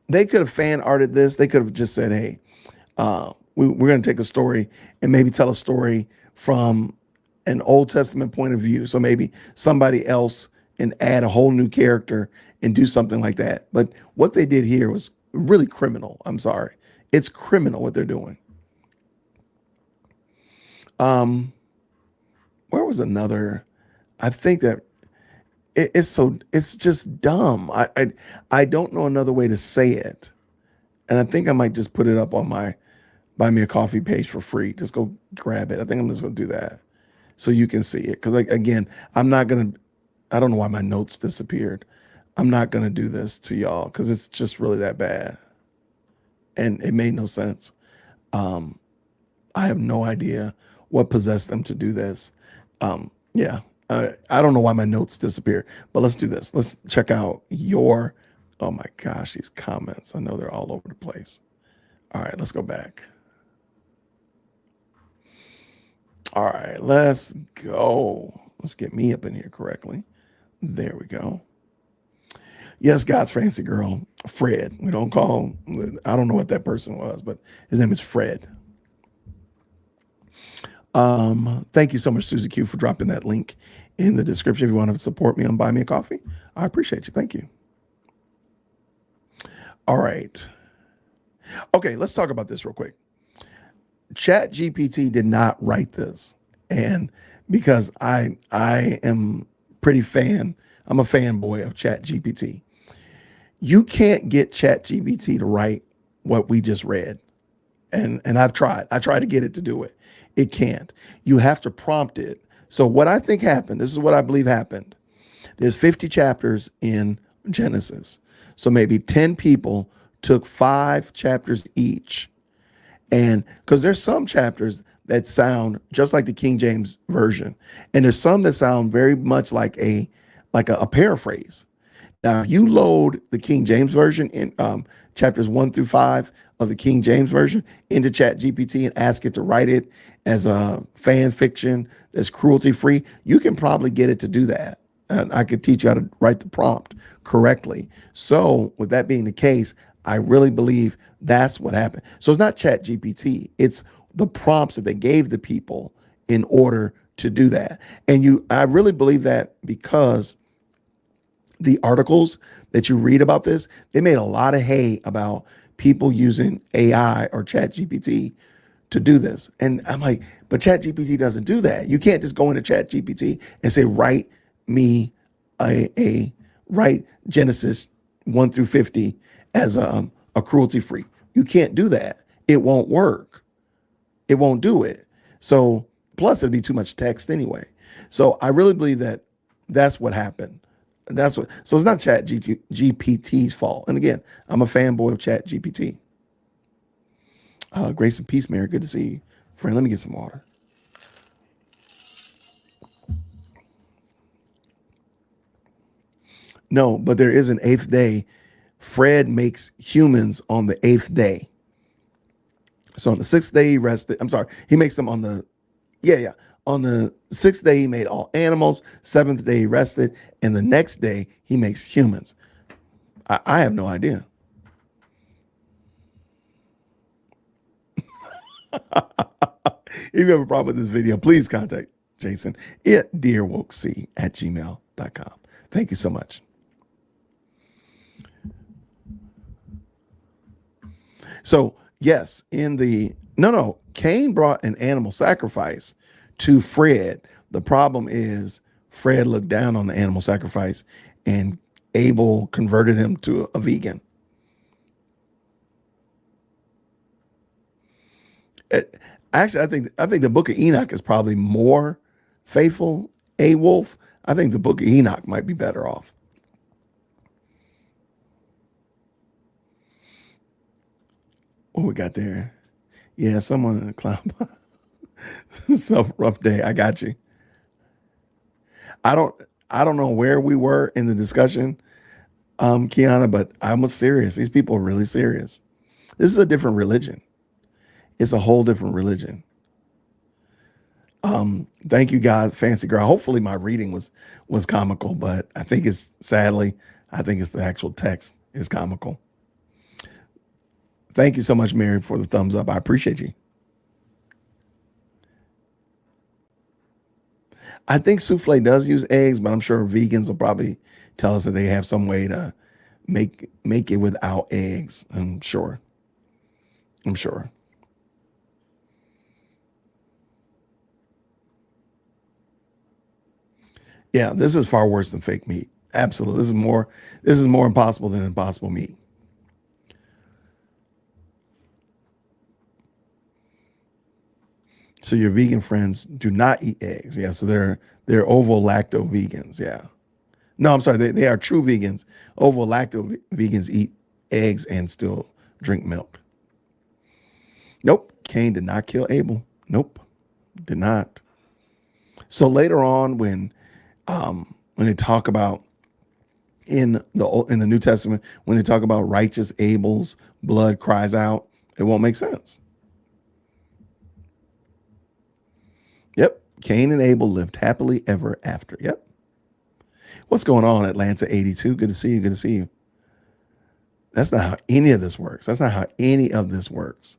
they could have fan arted this. They could have just said, hey, we're going to take a story and maybe tell a story from an Old Testament point of view. So maybe somebody else and add a whole new character and do something like that. But what they did here was really criminal. I'm sorry. It's criminal what they're doing. Where was another? I think that it's just dumb. I don't know another way to say it. And I think I might just put it up on my Buy Me a Coffee page for free. Just go grab it. I think I'm just going to do that so you can see it. Because, again, I don't know why my notes disappeared. I'm not going to do this to y'all because it's just really that bad. And it made no sense. I have no idea what possessed them to do this. Yeah, I don't know why my notes disappeared, but let's do this. Let's check out oh my gosh, these comments. I know they're all over the place. All right, let's go back. All right, let's go. Let's get me up in here correctly. There we go. Yes, God's fancy girl, Fred. We don't call, I don't know what that person was, but his name is Fred. Thank you so much, Susie Q, for dropping that link in the description. If you want to support me on Buy Me a Coffee, I appreciate you. Thank you. All right. Okay, let's talk about this real quick. Chat GPT did not write this. And because I am I'm a fanboy of Chat GPT. You can't get Chat GPT to write what we just read. And I've tried. I tried to get it to do it. It can't. You have to prompt it. So what I think happened, this is what I believe happened. There's 50 chapters in Genesis. So maybe 10 people took 5 chapters each. And because there's some chapters that sound just like the King James version, and there's some that sound very much like a paraphrase. Now, if you load the King James version in chapters 1 through 5 of the King James version into Chat GPT and ask it to write it as a fan fiction that's cruelty free, you can probably get it to do that. And I could teach you how to write the prompt correctly. So with that being the case, I really believe that's what happened. So it's not Chat GPT. It's the prompts that they gave the people in order to do that. And I really believe that because the articles that you read about this, they made a lot of hay about people using AI or Chat GPT to do this. And I'm like, but Chat GPT doesn't do that. You can't just go into Chat GPT and say, write me write Genesis 1 through 50 as a cruelty free. You can't do that. It won't work. It won't do it. So plus it'd be too much text anyway. So I really believe that that's what happened. So it's not Chat GPT's fault. And again, I'm a fanboy of Chat GPT. Grace and peace, Mary. Good to see you. Friend, let me get some water. No, but there is an 8th day. Fred makes humans on the 8th day. So on the 6th day, he rested. I'm sorry. He makes them on the, yeah. On the 6th day, he made all animals. 7th day, he rested. And the next day, he makes humans. I have no idea. If you have a problem with this video, please contact Jason at dearwokec@gmail.com. Thank you so much. So yes, Cain brought an animal sacrifice to Fred. The problem is Fred looked down on the animal sacrifice and Abel converted him to a vegan. Actually, I think the book of Enoch is probably more faithful. A wolf. I think the book of Enoch might be better off. What we got there? Yeah, someone in the cloud. So rough day. I got you. I don't know where we were in the discussion, Kiana, but I was serious. These people are really serious. This is a different religion. It's a whole different religion. Thank you, God, fancy girl. Hopefully my reading was comical, but I think it's the actual text is comical. Thank you so much, Mary, for the thumbs up. I appreciate you. I think souffle does use eggs, but I'm sure vegans will probably tell us that they have some way to make it without eggs. I'm sure. Yeah, this is far worse than fake meat. Absolutely. This is more impossible than impossible meat. So your vegan friends do not eat eggs. Yeah, so they're ovo-lacto vegans. Yeah. No, I'm sorry. They are true vegans. Ovo-lacto vegans eat eggs and still drink milk. Nope. Cain did not kill Abel. Nope. Did not. So later on, when they talk about in the New Testament, when they talk about righteous Abel's blood cries out, it won't make sense. Yep. Cain and Abel lived happily ever after. Yep. What's going on, Atlanta 82? Good to see you. Good to see you. That's not how any of this works. That's not how any of this works.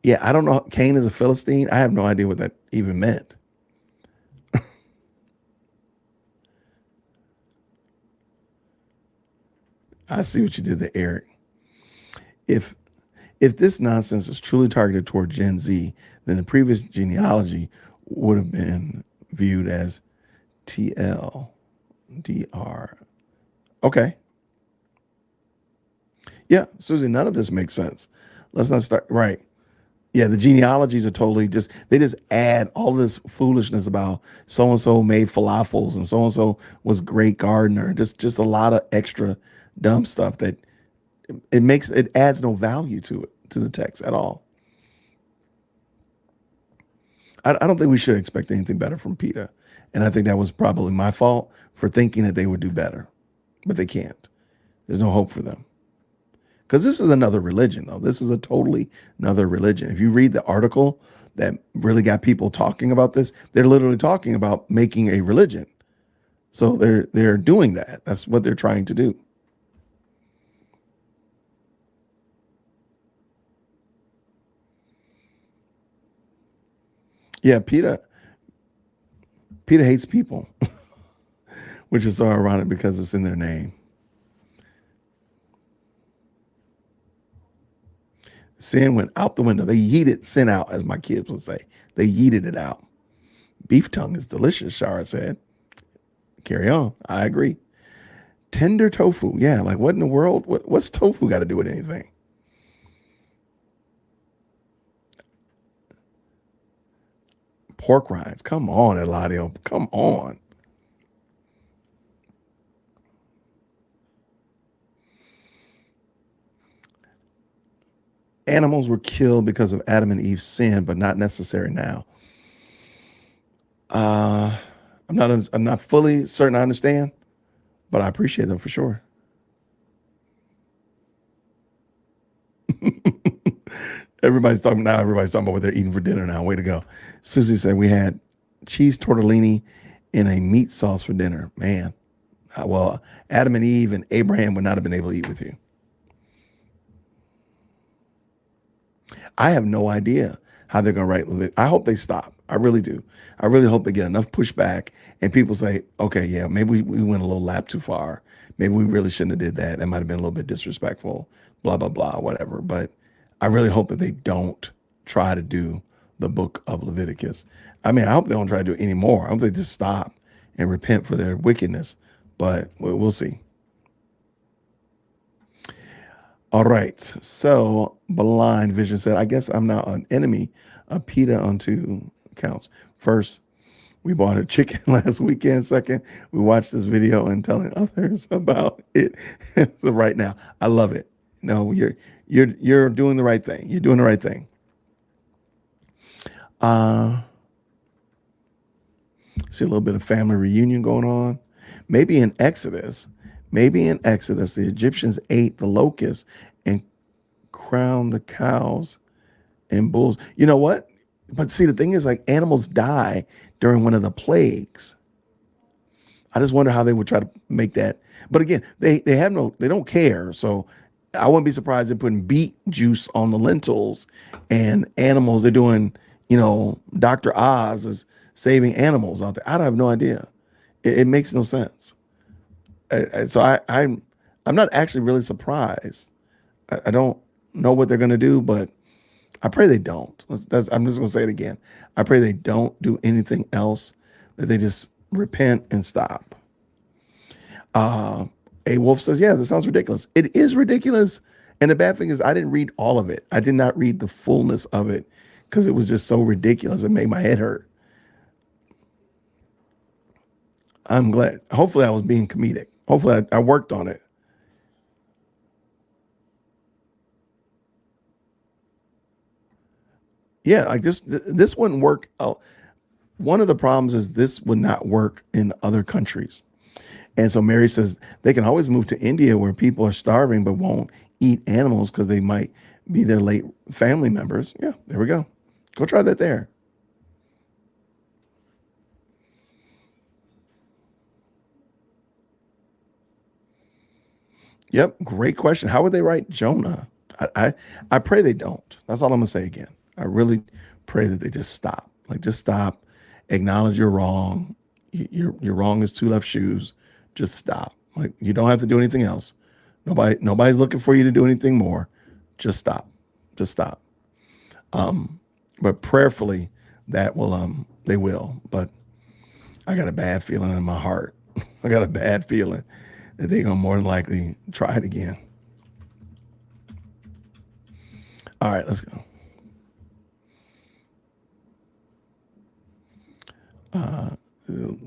Yeah, I don't know. Cain is a Philistine. I have no idea what that even meant. I see what you did there, Eric. If if this nonsense is truly targeted toward Gen Z, then the previous genealogy would have been viewed as TLDR. Okay. Yeah, Susie, none of this makes sense. Let's not start. Right. Yeah, the genealogies are totally just, they just add all this foolishness about so and so made falafels and so and so was great gardener. Just a lot of extra dumb stuff that it adds no value to it, to the text at all. I don't think we should expect anything better from PETA. And I think that was probably my fault for thinking that they would do better, but they can't. There's no hope for them. Because this is another religion, though. This is a totally another religion. If you read the article that really got people talking about this, they're literally talking about making a religion. So they're doing that. That's what they're trying to do. Yeah, PETA hates people, which is so ironic because it's in their name. Sin went out the window. They yeeted sin out, as my kids would say. They yeeted it out. Beef tongue is delicious, Shara said. Carry on. I agree. Tender tofu. Yeah, like what in the world? What's tofu got to do with anything? Pork rinds. Come on, Eladio. Come on. Animals were killed because of Adam and Eve's sin, but not necessary now. Uh, I'm not fully certain I understand, but I appreciate them for sure. Everybody's talking now. Everybody's talking about what they're eating for dinner now. Way to go. Susie said we had cheese tortellini and a meat sauce for dinner. Man, well, Adam and Eve and Abraham would not have been able to eat with you. I have no idea how they're going to write Leviticus. I hope they stop. I really do. I really hope they get enough pushback and people say, okay, yeah, maybe we went a little lap too far. Maybe we really shouldn't have did that. That might have been a little bit disrespectful, blah, blah, blah, whatever. But I really hope that they don't try to do the book of Leviticus. I mean, I hope they don't try to do it anymore. I hope they just stop and repent for their wickedness. But we'll see. All right. So Blind Vision said, I guess I'm now an enemy of PETA on two counts. First, we bought a chicken last weekend. Second, we watched this video and telling others about it. So right now, I love it. No, you're doing the right thing. You're doing the right thing. See a little bit of family reunion going on. Maybe in Exodus, the Egyptians ate the locusts and crowned the cows and bulls. You know what? But see, the thing is, like, animals die during one of the plagues. I just wonder how they would try to make that. But again, they don't care. So I wouldn't be surprised if putting beet juice on the lentils and animals. They're doing, Dr. Oz is saving animals out there. I have no idea. It makes no sense. So I'm not actually really surprised. I don't know what they're going to do, but I pray they don't. I'm just going to say it again. I pray they don't do anything else, that they just repent and stop. A Wolf says, yeah, this sounds ridiculous. It is ridiculous. And the bad thing is I didn't read all of it. I did not read the fullness of it because it was just so ridiculous. It made my head hurt. I'm glad. Hopefully I was being comedic. Hopefully I worked on it. Yeah, like this wouldn't work. One of the problems is this would not work in other countries. And so Mary says they can always move to India where people are starving but won't eat animals because they might be their late family members. Yeah, there we go. Go try that there. Yep, great question. How would they write Jonah? I pray they don't. That's all I'm gonna say again. I really pray that they just stop. Like just stop, acknowledge you're wrong. You're wrong as two left shoes. Just stop. Like you don't have to do anything else. Nobody's looking for you to do anything more. Just stop. Just stop. But prayerfully that will they will. But I got a bad feeling in my heart. I got a bad feeling that they're gonna more than likely try it again. All right, let's go.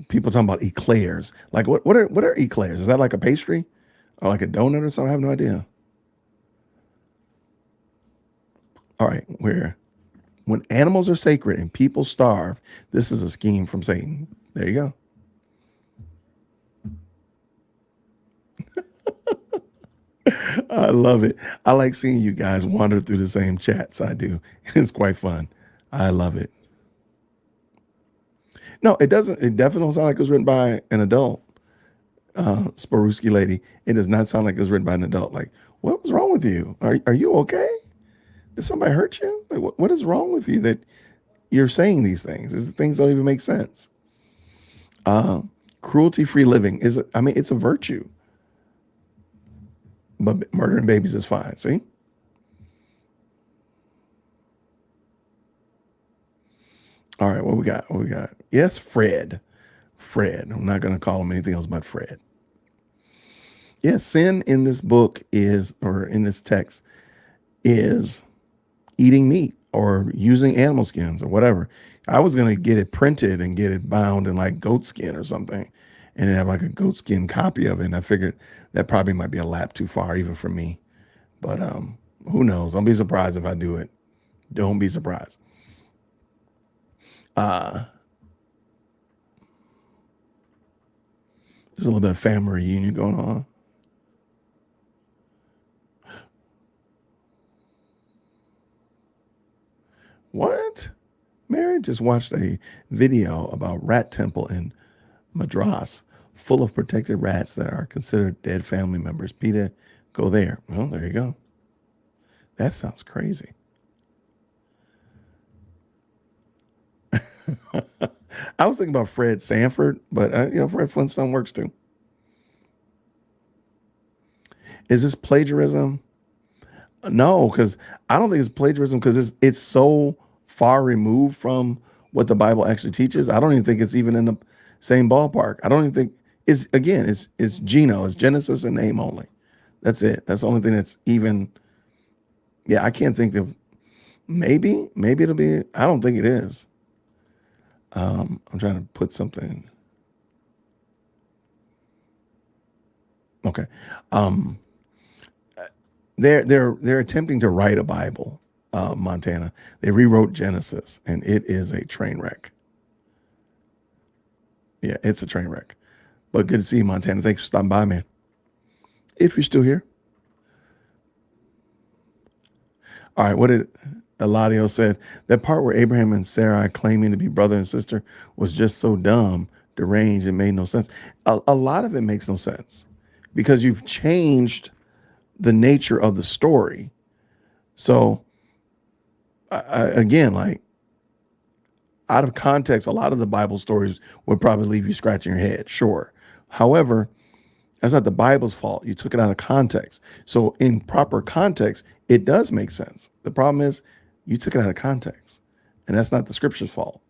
People talking about eclairs. Like what are eclairs? Is that like a pastry or like a donut or something? I have no idea. All right, when animals are sacred and people starve, this is a scheme from Satan. There you go. I love it. I like seeing you guys wander through the same chats I do. It's quite fun. I love it. No, it doesn't. It definitely don't sound like it was written by an adult. Sparuski lady. It does not sound like it was written by an adult. Like, what was wrong with you? Are you okay? Did somebody hurt you? Like, what is wrong with you that you're saying these things? These things don't even make sense. Uh, Cruelty-free living is, I mean, it's a virtue, but murdering babies is fine. See? All right, what we got? What we got? Yes, Fred. Fred. I'm not going to call him anything else but Fred. Yes, sin in this book is, or in this text, is eating meat or using animal skins or whatever. I was going to get it printed and get it bound in like goat skin or something and then have like a goat skin copy of it. And I figured that probably might be a lap too far even for me. But who knows? Don't be surprised if I do it. Don't be surprised. Uh, there's a little bit of family reunion going on. What? Mary just watched a video about rat temple in Madras full of protected rats that are considered dead family members. PETA, go there. Well, there you go. That sounds crazy. I was thinking about Fred Sanford, but Fred Flintstone works too. Is this plagiarism? No, because I don't think it's plagiarism because it's so far removed from what the Bible actually teaches. I don't even think it's even in the same ballpark. I don't even think it's Geno, it's Genesis and name only. That's it. That's the only thing that's even. Yeah, I can't think of. Maybe it'll be. I don't think it is. I'm trying to put something. Okay. Um, they're attempting to write a Bible, Montana. They rewrote Genesis, and it is a train wreck. Yeah, it's a train wreck. But good to see you, Montana. Thanks for stopping by, man. If you're still here. All right, what did Eladio said? That part where Abraham and Sarai claiming to be brother and sister was just so dumb, deranged, and made no sense. A lot of it makes no sense because you've changed the nature of the story. So again, like out of context, a lot of the Bible stories would probably leave you scratching your head. Sure. However, that's not the Bible's fault. You took it out of context. So in proper context, it does make sense. The problem is you took it out of context, and that's not the scripture's fault.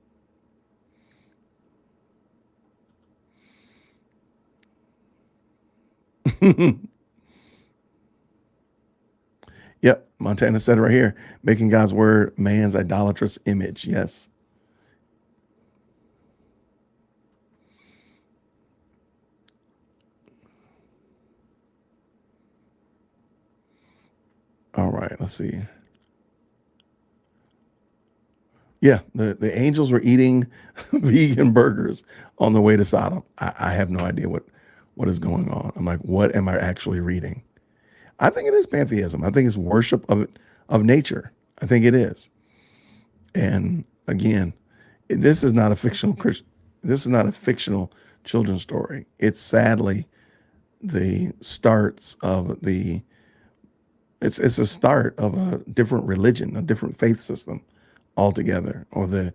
Yep, Montana said it right here, making God's word man's idolatrous image. Yes. All right, let's see. Yeah, the angels were eating vegan burgers on the way to Sodom. I have no idea what is going on. I'm like, what am I actually reading? I think it is pantheism. I think it's worship of nature. I think it is. And again, this is not a fictional Christian. This is not a fictional children's story. It's sadly the starts of the it's a start of a different religion, a different faith system altogether, or the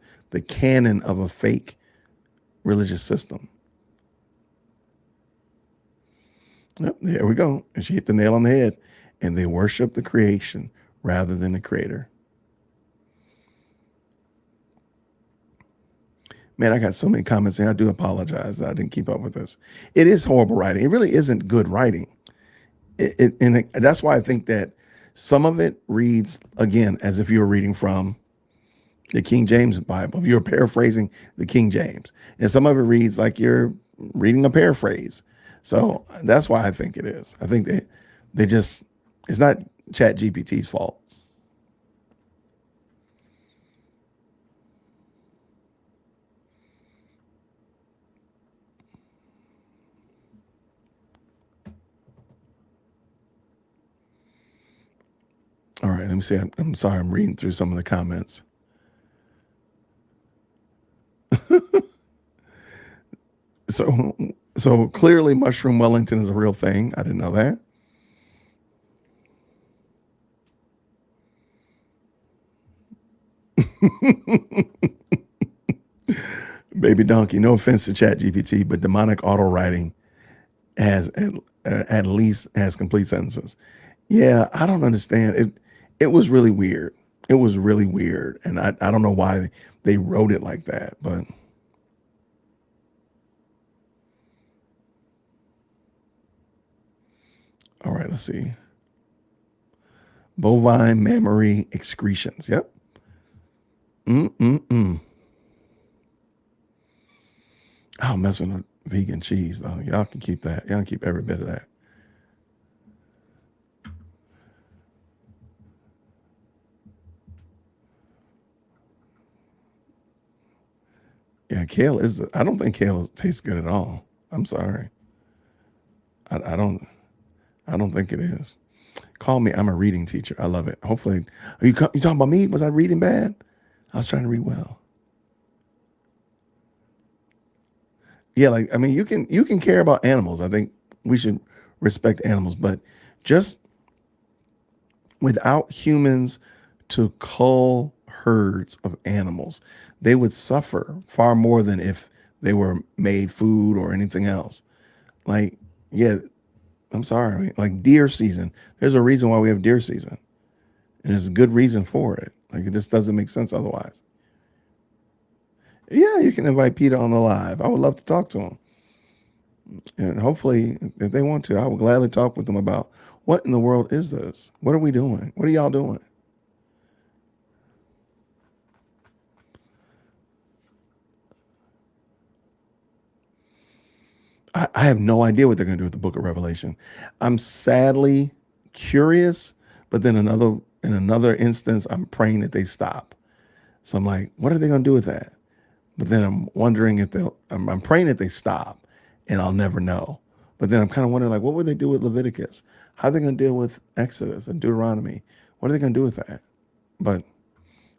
canon of a fake religious system. Yep, there we go. And she hit the nail on the head. And they worship the creation rather than the creator. Man, I got so many comments and I do apologize that I didn't keep up with this. It is horrible writing. It really isn't good writing. That's why I think that some of it reads, again, as if you were reading from the King James Bible, if you're paraphrasing the King James. And some of it reads like you're reading a paraphrase. So that's why I think it is. I think they just, it's not Chat GPT's fault. All right, let me see. I'm sorry, I'm reading through some of the comments. So clearly Mushroom Wellington is a real thing. I didn't know that. Baby Donkey, no offense to Chat GPT, but demonic auto writing has at least has complete sentences. Yeah, I don't understand. It was really weird. It was really weird. And I don't know why they wrote it like that, but all right, let's see. Bovine mammary excretions. Yep. Mm-mm-mm. I'll mess with a vegan cheese though. Y'all can keep that. Y'all can keep every bit of that. Yeah, kale is. I don't think kale tastes good at all. I'm sorry. I don't. I don't think it is. Call me. I'm a reading teacher. I love it. Hopefully, you talking about me? Was I reading bad? I was trying to read well. Yeah, like I mean, you can care about animals. I think we should respect animals, but just without humans to cull herds of animals, they would suffer far more than if they were made food or anything else. Like, yeah, I'm sorry. Like deer season, there's a reason why we have deer season, and there's a good reason for it. Like it just doesn't make sense otherwise. Yeah, you can invite Peter on the live. I would love to talk to him. And hopefully, if they want to, I will gladly talk with them about what in the world is this? What are we doing? What are y'all doing? I have no idea what they're going to do with the book of Revelation. I'm sadly curious, but then in another instance, I'm praying that they stop. So I'm like, what are they going to do with that? But then I'm wondering if I'm praying that they stop and I'll never know. But then I'm kind of wondering, like, what would they do with Leviticus? How are they going to deal with Exodus and Deuteronomy? What are they going to do with that? But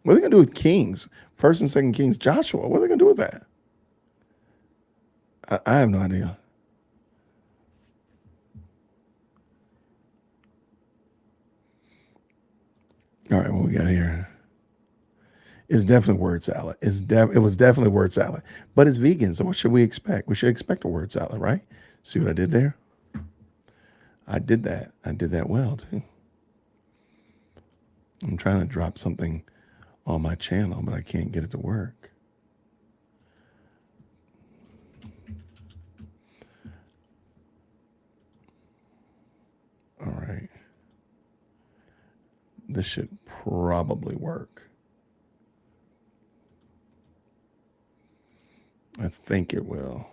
what are they going to do with Kings, First and Second Kings, Joshua? What are they going to do with that? I have no idea. All right, what we got here? It's definitely word salad. It was definitely word salad, but it's vegan. So what should we expect? We should expect a word salad, right? See what I did there? I did that. I did that well too. I'm trying to drop something on my channel, but I can't get it to work. All right. This should probably work. I think it will.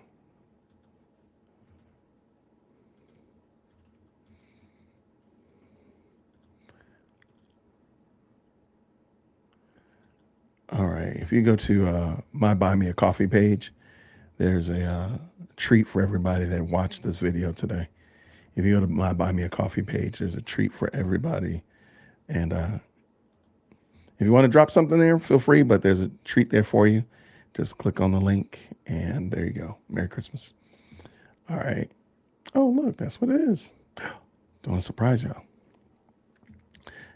All right. If you go to my Buy Me a Coffee page, there's a treat for everybody that watched this video today. If you go to my Buy Me a Coffee page, there's a treat for everybody. And if you want to drop something there, feel free, but there's a treat there for you. Just click on the link and there you go. Merry Christmas. All right. Oh, look, that's what it is. Don't want to surprise y'all.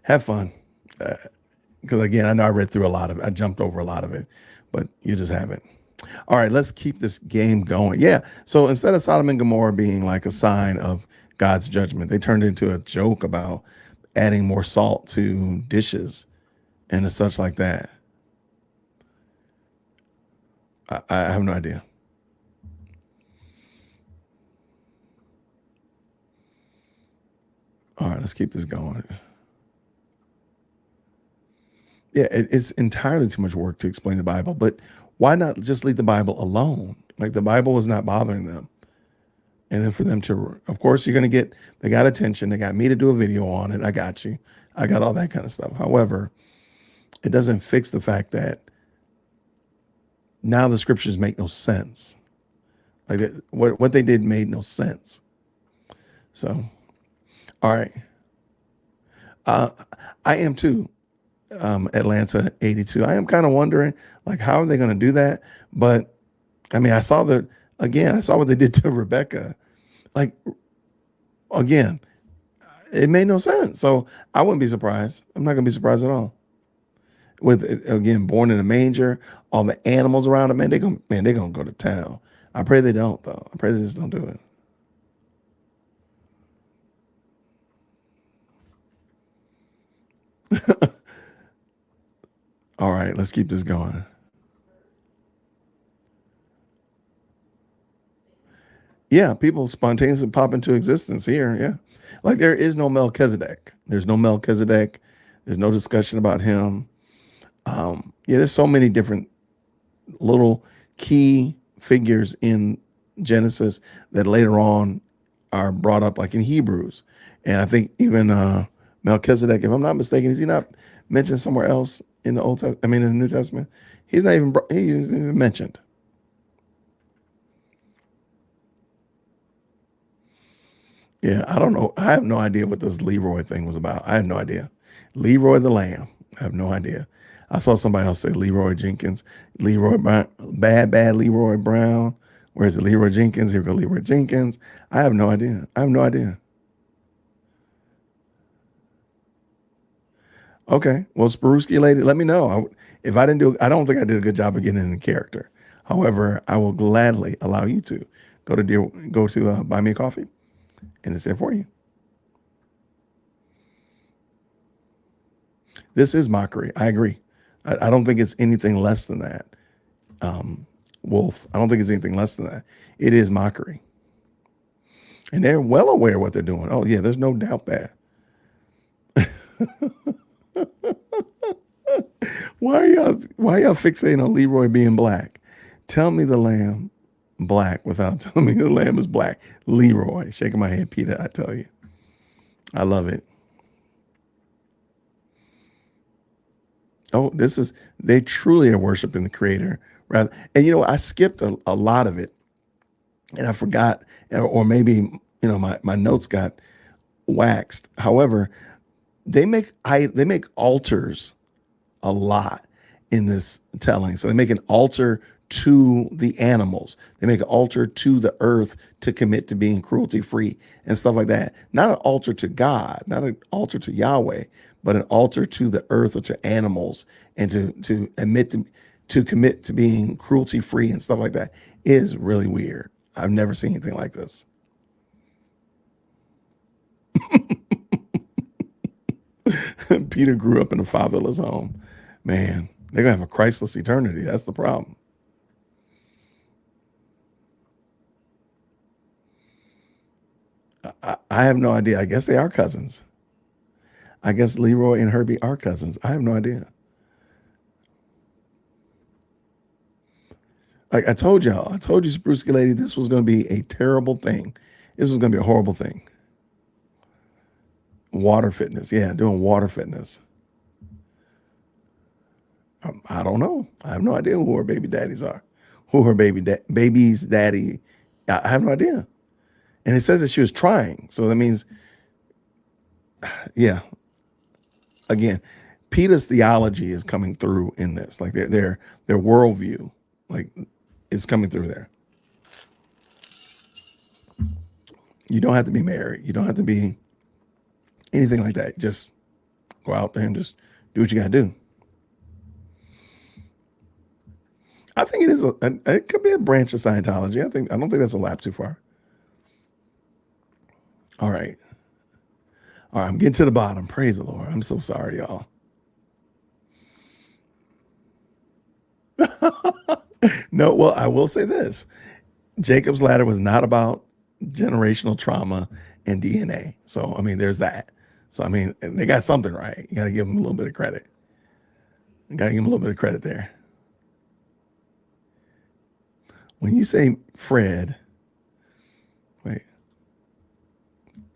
Have fun. Because again, I know I read through a lot of it. I jumped over a lot of it, but you just haven't. All right, let's keep this game going. Yeah. So instead of Sodom and Gomorrah being like a sign of God's judgment, they turned it into a joke about adding more salt to dishes and such like that. I have no idea. All right, let's keep this going. Yeah, it's entirely too much work to explain the Bible, but why not just leave the Bible alone? Like the Bible was not bothering them. And then for them to, of course, you're going to get, they got attention. They got me to do a video on it. I got you. I got all that kind of stuff. However, it doesn't fix the fact that now the scriptures make no sense. Like what they did made no sense. So, all right. I am too. Atlanta 82. I am kind of wondering, like, how are they going to do that? But I mean, I saw what they did to Rebecca. Like, again, it made no sense. So I wouldn't be surprised. I'm not going to be surprised at all. With again, born in a manger, all the animals around him, they're gonna go to town. I pray they don't though. I pray they just don't do it. All right, let's keep this going. Yeah, people spontaneously pop into existence here. Yeah. Like there is no Melchizedek. There's no Melchizedek. There's no discussion about him. Yeah, there's so many different little key figures in Genesis that later on are brought up, like in Hebrews. And I think even Melchizedek, if I'm not mistaken, is he not mentioned somewhere else in the Old Testament? I mean, in the New Testament, he isn't even mentioned. Yeah, I don't know. I have no idea what this Leroy thing was about. I have no idea. Leroy the Lamb. I have no idea. I saw somebody else say Leroy Jenkins, Leroy Brown, bad Leroy Brown. Where's it? Leroy Jenkins? Here go Leroy Jenkins. I have no idea. I have no idea. Okay. Well, Spruski lady, let me know. If I didn't do, I don't think I did a good job of getting in the character. However, I will gladly allow you to go to buy me a coffee, and it's there for you. This is mockery. I agree. I don't think it's anything less than that. Wolf. I don't think it's anything less than that. It is mockery, and they're well aware of what they're doing. Oh yeah, there's no doubt that. Why y'all fixating on Leroy being black? Tell me the lamb black without telling me the lamb is black. Leroy, shaking my head, Peter. I tell you, I love it. Oh, they truly are worshiping the Creator, rather. And I skipped a lot of it, and I forgot, or maybe my notes got waxed. However, they make altars a lot in this telling. So they make an altar to the animals. They make an altar to the earth to commit to being cruelty free and stuff like that. Not an altar to God, not an altar to Yahweh, but an altar to the earth or to animals, and to commit to being cruelty free and stuff like that is really weird. I've never seen anything like this. Peter grew up in a fatherless home. Man, they're gonna have a Christless eternity. That's the problem. I have no idea. I guess they are cousins. I guess Leroy and Herbie are cousins. I have no idea. Like I told you, Spruce Lady, this was going to be a terrible thing. This was going to be a horrible thing. Water fitness. Yeah, doing water fitness. I don't know. I have no idea who her baby daddies are. Who her baby's daddy. I have no idea. And it says that she was trying. So that means, yeah. Again, PETA's theology is coming through in this. Like their worldview, like, is coming through there. You don't have to be married. You don't have to be anything like that. Just go out there and just do what you got to do. I think it is it could be a branch of Scientology. I don't think that's a lap too far. All right. All right, I'm getting to the bottom. Praise the Lord. I'm so sorry, y'all. No, well, I will say this. Jacob's ladder was not about generational trauma and DNA. So, I mean, there's that. So, I mean, they got something right. You got to give them a little bit of credit. You got to give them a little bit of credit there. When you say Fred, wait,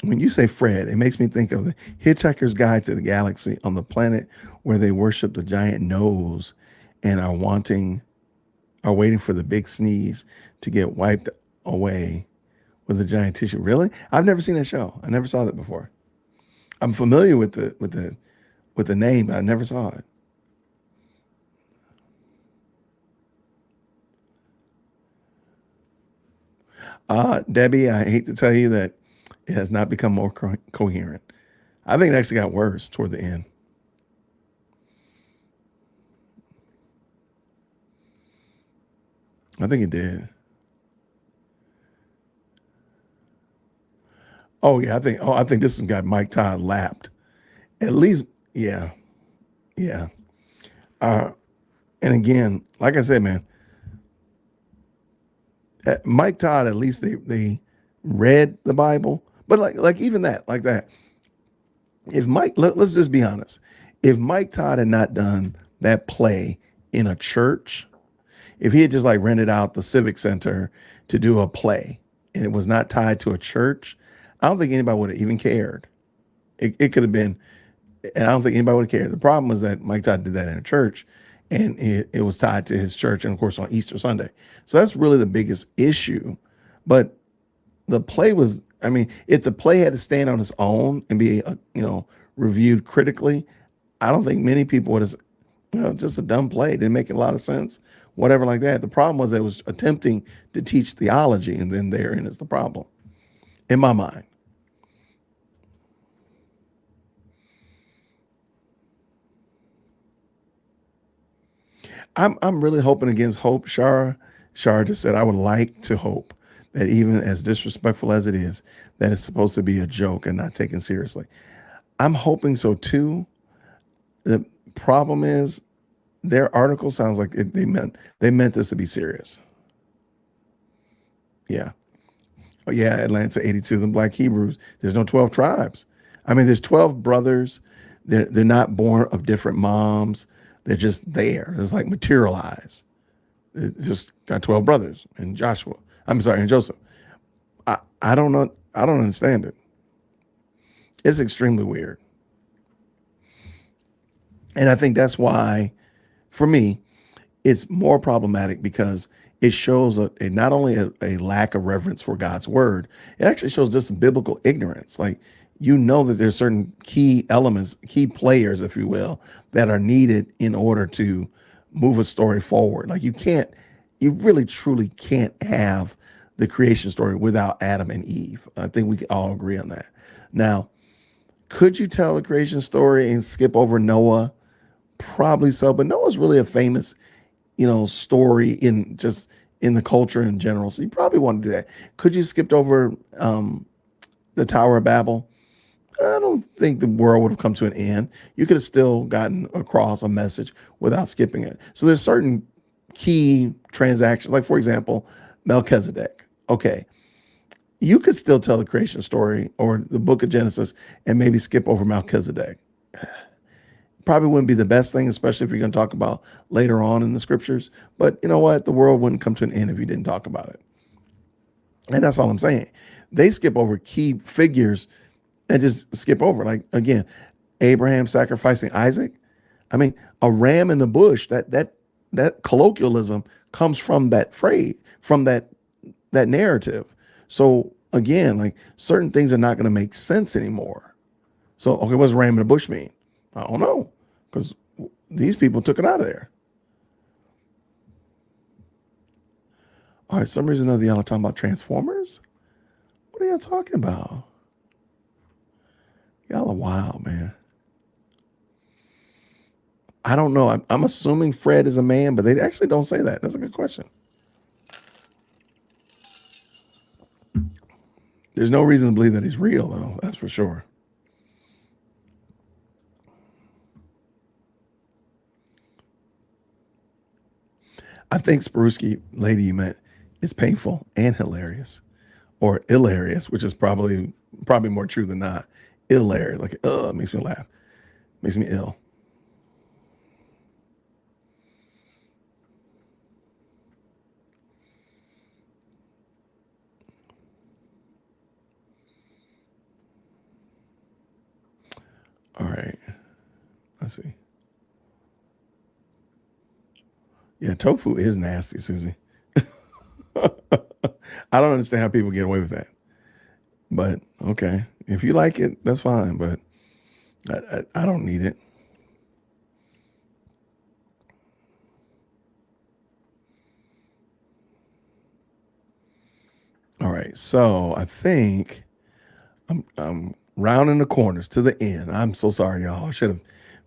when you say Fred, it makes me think of the Hitchhiker's Guide to the Galaxy on the planet where they worship the giant nose and are waiting for the big sneeze to get wiped away with a giant tissue. Really? I've never seen that show. I never saw that before. I'm familiar with the name, but I never saw it. Debbie, I hate to tell you that it has not become more coherent. I think it actually got worse toward the end. I think it did. Oh yeah, I think this has got Mike Todd lapped. At least, yeah, yeah. Uh, and again, like I said, man, Mike Todd, at least they read the Bible, but like even that, like that. If let's just be honest, if Mike Todd had not done that play in a church, if he had just like rented out the Civic Center to do a play and it was not tied to a church, I don't think anybody would have even cared. It could have been, and I don't think anybody would have cared. The problem was that Mike Todd did that in a church and it was tied to his church and of course on Easter Sunday. So that's really the biggest issue. But the play was, I mean, if the play had to stand on its own and be, reviewed critically, I don't think many people would have, just a dumb play. Didn't make a lot of sense, whatever like that. The problem was it was attempting to teach theology, and then therein is the problem, in my mind. I'm really hoping against hope, Shara. Shara just said, I would like to hope that even as disrespectful as it is, that it's supposed to be a joke and not taken seriously. I'm hoping so too. The problem is their article sounds like they meant this to be serious. Yeah. Oh yeah, Atlanta 82, the Black Hebrews. There's no 12 tribes. I mean, there's 12 brothers. They're not born of different moms. They're just there. It's like materialized. It just got 12 brothers and Joshua. I'm sorry, and Joseph. I don't know. I don't understand it. It's extremely weird. And I think that's why, for me, it's more problematic because it shows not only a lack of reverence for God's word, it actually shows just biblical ignorance. Like, that there's certain key elements, key players, if you will, that are needed in order to move a story forward. Like you really truly can't have the creation story without Adam and Eve. I think we can all agree on that. Now, could you tell a creation story and skip over Noah? Probably so, but Noah's really a famous, story in the culture in general. So you probably want to do that. Could you skip over the Tower of Babel? I don't think the world would have come to an end. You could have still gotten across a message without skipping it. So there's certain key transactions, like for example, Melchizedek. Okay, you could still tell the creation story or the book of Genesis and maybe skip over Melchizedek. Probably wouldn't be the best thing, especially if you're going to talk about later on in the scriptures. But you know what? The world wouldn't come to an end if you didn't talk about it. And that's all I'm saying. They skip over key figures and just skip over. Like, again, Abraham sacrificing Isaac. I mean, a ram in the bush, that colloquialism comes from that phrase, from that narrative. So again, like certain things are not going to make sense anymore. So, okay, what's ram in the bush mean? I don't know, because these people took it out of there. All right, some reason or another, y'all are talking about Transformers. What are y'all talking about? Y'all are wild, man. I don't know. I'm assuming Fred is a man, but they actually don't say that. That's a good question. There's no reason to believe that he's real, though. That's for sure. I think Spruski, lady you met, is painful and hilarious, or hilarious, which is probably more true than not. Hilarious, like makes me laugh, makes me ill. All right, let's see. Yeah, tofu is nasty, Susie. I don't understand how people get away with that. But okay, if you like it, that's fine. But I don't need it. All right, so I think I'm rounding the corners to the end. I'm so sorry, y'all. I should have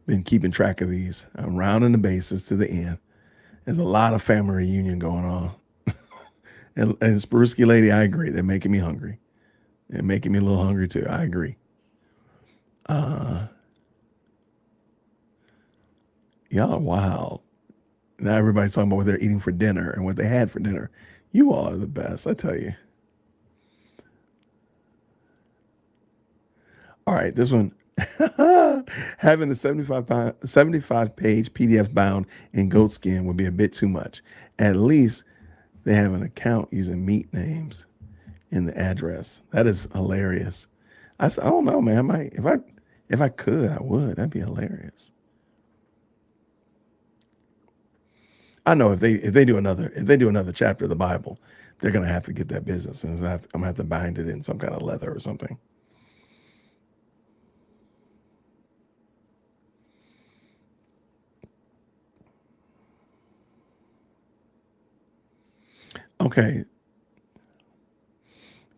been keeping track of these. I'm rounding the bases to the end. There's a lot of family reunion going on. And Spruski lady, I agree. They're making me hungry. They're making me a little hungry too. I agree. Uh, y'all are wild. Now everybody's talking about what they're eating for dinner and what they had for dinner. You all are the best, I tell you. All right, this one. Having a 75 page PDF bound in goat skin would be a bit too much. At least they have an account using meat names in the address. That is hilarious. I don't know, man. I might if I could, I would. That'd be hilarious. I know if they do another chapter of the Bible, they're gonna have to get that business, and I'm gonna have to bind it in some kind of leather or something. Okay,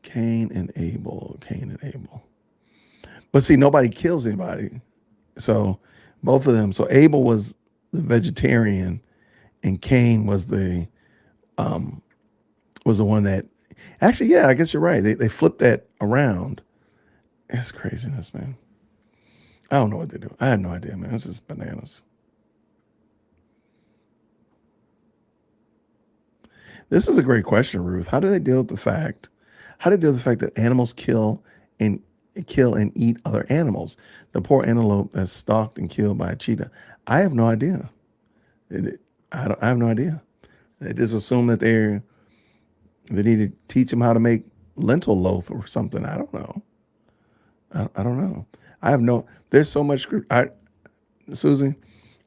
Cain and Abel, Cain and Abel. But see, nobody kills anybody, so both of them. So Abel was the vegetarian, and Cain um was the one that actually, yeah, I guess you're right. They flipped that around. It's craziness, man. I don't know what they do. I had no idea, man. It's just bananas. This is a great question, Ruth. How do they deal with the fact? How do they deal with the fact that animals and kill and eat other animals? The poor antelope that's stalked and killed by a cheetah. I have no idea. I have no idea. They just assume that they need to teach them how to make lentil loaf or something. I don't know. I don't know. I have no. There's so much. Susie,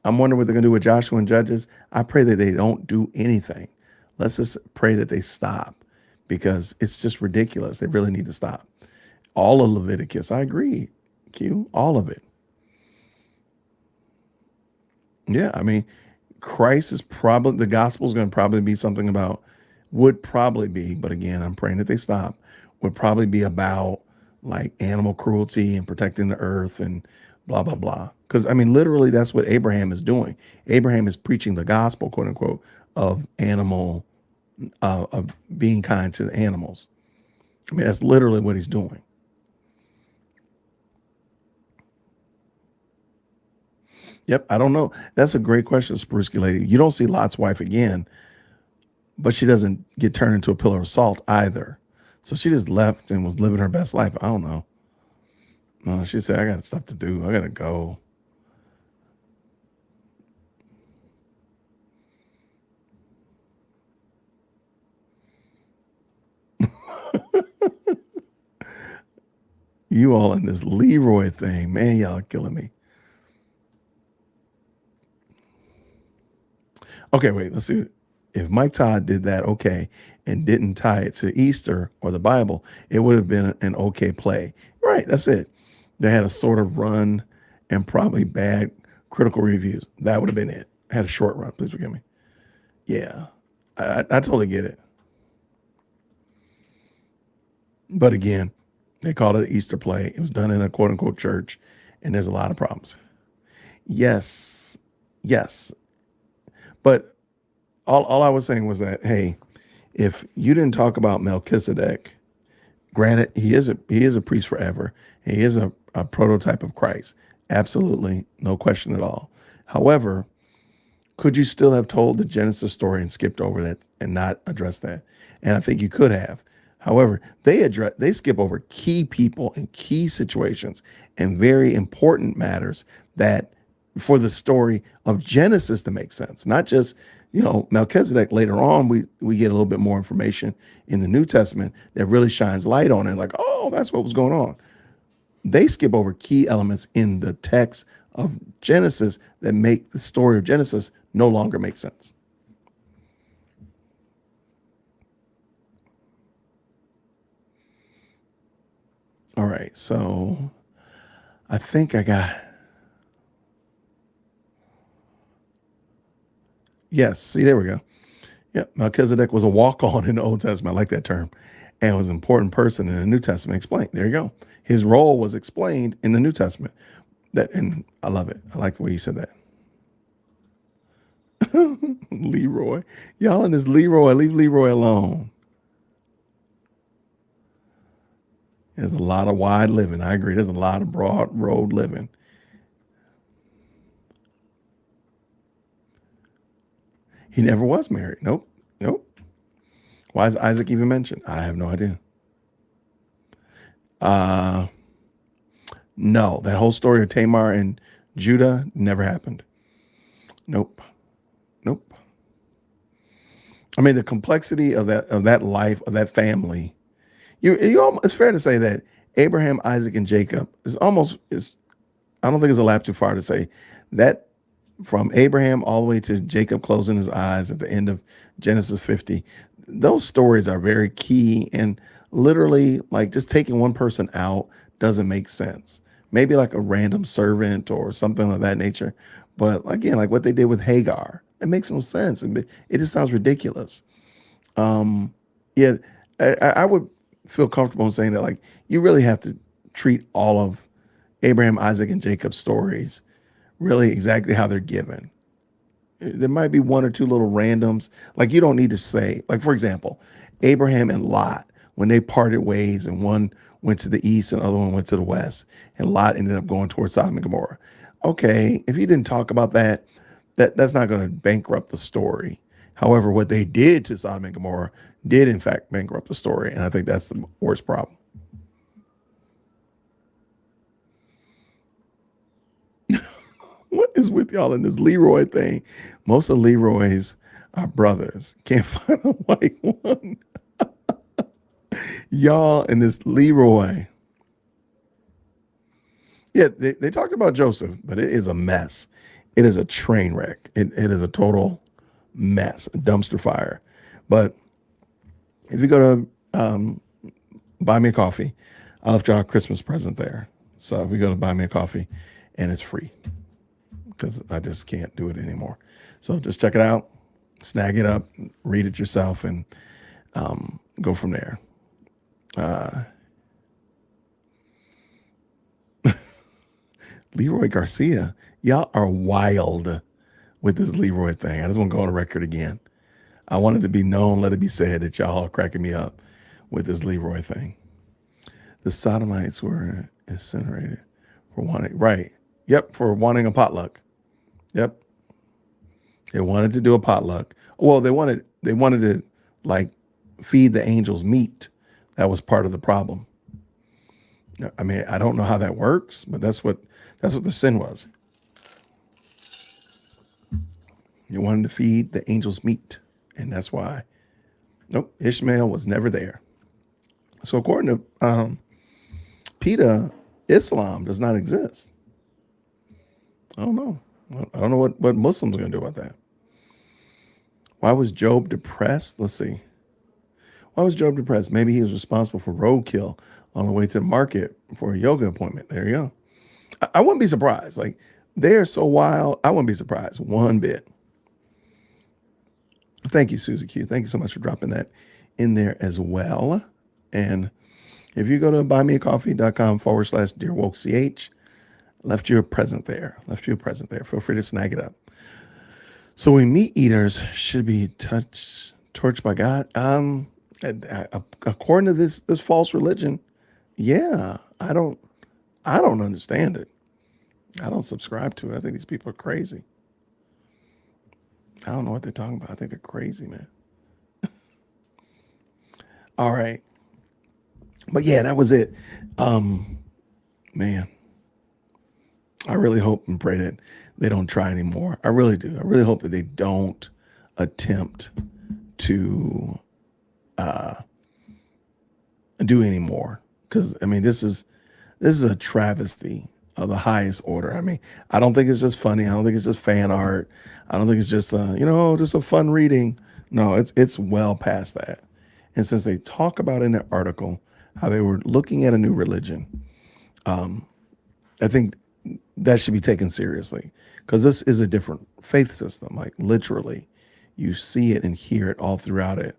I'm wondering what they're going to do with Joshua and Judges. I pray that they don't do anything. Let's just pray that they stop because it's just ridiculous. They really need to stop. All of Leviticus, I agree, Q, all of it. Yeah, I mean, Christ is probably, the gospel is going to probably be something about, would probably be, but again, I'm praying that they stop, would probably be about like animal cruelty and protecting the earth and blah, blah, blah. Because I mean, literally, that's what Abraham is doing. Abraham is preaching the gospel, quote unquote, of of being kind to the animals. I mean, that's literally what he's doing. Yep, I don't know. That's a great question, Spruski lady. You don't see Lot's wife again, but she doesn't get turned into a pillar of salt either. So she just left and was living her best life. I don't know. No, she said, I got stuff to do. I got to go. You all in this Leroy thing. Man, y'all are killing me. Okay, wait, let's see. If Mike Todd did that, okay, and didn't tie it to Easter or the Bible, it would have been an okay play. Right, that's it. They had a sort of run and probably bad critical reviews. That would have been it. Had a short run. Please forgive me. Yeah, I totally get it. But again, they called it an Easter play. It was done in a quote unquote church, and there's a lot of problems. Yes, yes. But all I was saying was that, hey, if you didn't talk about Melchizedek, granted, he is a priest forever. He is a prototype of Christ. Absolutely, no question at all. However, could you still have told the Genesis story and skipped over that and not addressed that? And I think you could have. However, they skip over key people and key situations and very important matters that for the story of Genesis to make sense. Not just, Melchizedek later on, we get a little bit more information in the New Testament that really shines light on it, like, oh, that's what was going on. They skip over key elements in the text of Genesis that make the story of Genesis no longer make sense. All right, so I think I got, yes, see, there we go. Yep, Melchizedek was a walk-on in the Old Testament. I like that term. And was an important person in the New Testament explained. There you go. His role was explained in the New Testament. And I love it. I like the way you said that. Leroy. Y'all in this Leroy, leave Leroy alone. There's a lot of wide living. I agree. There's a lot of broad road living. He never was married. Nope. Nope. Why is Isaac even mentioned? I have no idea. Uh no, that whole story of Tamar and Judah never happened. Nope. Nope. I mean, the complexity of that life of that family. It's fair to say that Abraham, Isaac, and Jacob is. I don't think it's a lap too far to say that from Abraham all the way to Jacob closing his eyes at the end of Genesis 50. Those stories are very key, and literally, like, just taking one person out doesn't make sense. Maybe like a random servant or something of that nature. But again, like what they did with Hagar, it makes no sense. It just sounds ridiculous. Yeah, I would feel comfortable in saying that, like, you really have to treat all of Abraham, Isaac, and Jacob's stories really exactly how they're given. There might be one or two little randoms. Like, you don't need to say, like, for example, Abraham and Lot, when they parted ways and one went to the east and the other one went to the west, and Lot ended up going towards Sodom and Gomorrah. Okay, if you didn't talk about that's not going to bankrupt the story. However, what they did to Sodom and Gomorrah did in fact bankrupt the story, and I think that's the worst problem. What is with y'all in this Leroy thing? Most of Leroy's are brothers. Can't find a white one. Y'all in this Leroy. Yeah, they talked about Joseph, but it is a mess. It is a train wreck. It is a total mess, a dumpster fire. But if you go to Buy Me a Coffee, I left y'all a Christmas present there. So if we go to Buy Me a Coffee, and it's free because I just can't do it anymore. So just check it out, snag it up, read it yourself, and go from there. Leroy Garcia, y'all are wild with this Leroy thing. I just want to go on the record again. I want it to be known, let it be said that y'all are cracking me up with this Leroy thing. The Sodomites were incinerated for wanting, right? Yep, for wanting a potluck. Yep, they wanted to do a potluck. Well, they wanted to, like, feed the angels meat. That was part of the problem. I mean, I don't know how that works, but that's what the sin was. They wanted to feed the angels meat, and that's why. Nope, Ishmael was never there. So according to PETA, Islam does not exist. I don't know. I don't know what Muslims are going to do about that. Why was Job depressed? Let's see. Why was Job depressed? Maybe he was responsible for roadkill on the way to the market for a yoga appointment. There you go. I wouldn't be surprised. Like, they're so wild. I wouldn't be surprised one bit. Thank you, Susie Q. Thank you so much for dropping that in there as well. And If you go to buymeacoffee.com/dearwokech, left you a present there. Left you a present there. Feel free to snag it up. So we meat eaters should be torched by God. According to this false religion, yeah, I don't understand it. I don't subscribe to it. I think these people are crazy. I don't know what they're talking about. I think they're crazy, man. All right. But yeah, that was it. Man, I really hope and pray that they don't try anymore. I really do. I really hope that they don't attempt to do anymore. Because I mean, this is a travesty of the highest order. I mean, I don't think it's just funny. I don't think it's just fan art. I don't think it's just just a fun reading. No, it's well past that. And since they talk about in the article how they were looking at a new religion, I think that should be taken seriously because this is a different faith system. Like literally, you see it and hear it all throughout it,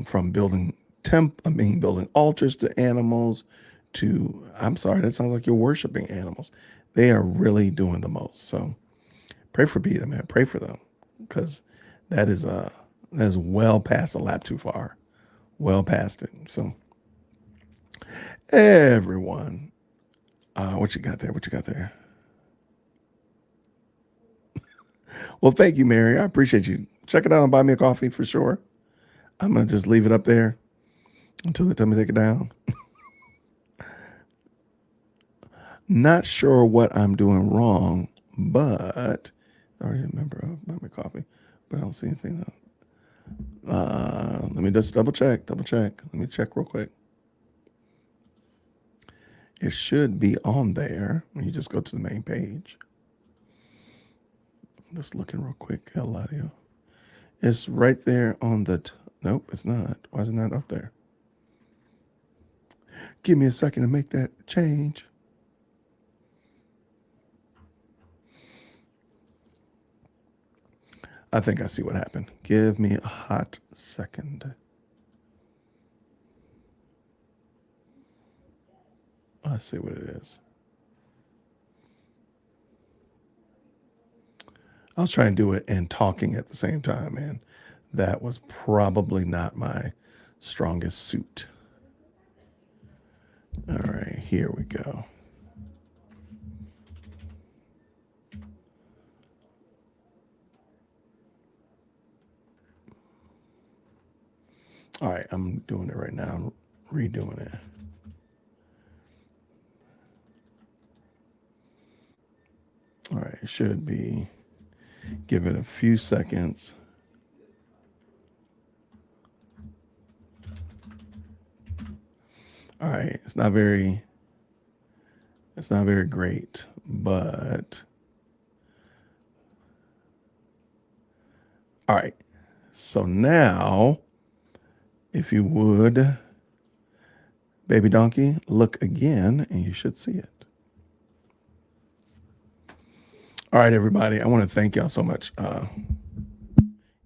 from building altars to animals to, I'm sorry, that sounds like you're worshiping animals. They are really doing the most. So pray for PETA, man. Pray for them because that is well past a lap too far, well past it. So everyone, what you got there? What you got there? Well, thank you, Mary. I appreciate you. Check it out and buy me a coffee for sure. I'm gonna just leave it up there until they tell me to take it down. Not sure what I'm doing wrong, but I already remember buy me coffee, but I don't see anything. Let me just double check. Let me check real quick. It should be on there when you just go to the main page. Just looking real quick, Eladio. It's right there on the. Nope, it's not. Why is it not up there? Give me a second to make that change. I think I see what happened. Give me a hot second. I see what it is. I was trying to do it and talking at the same time, and that was probably not my strongest suit. All right, here we go. All right, I'm doing it right now. I'm redoing it. All right, it should be. Give it a few seconds. All right, it's not very great, but all right. So now, if you would, baby donkey, look again and you should see it. All right, everybody. I want to thank y'all so much.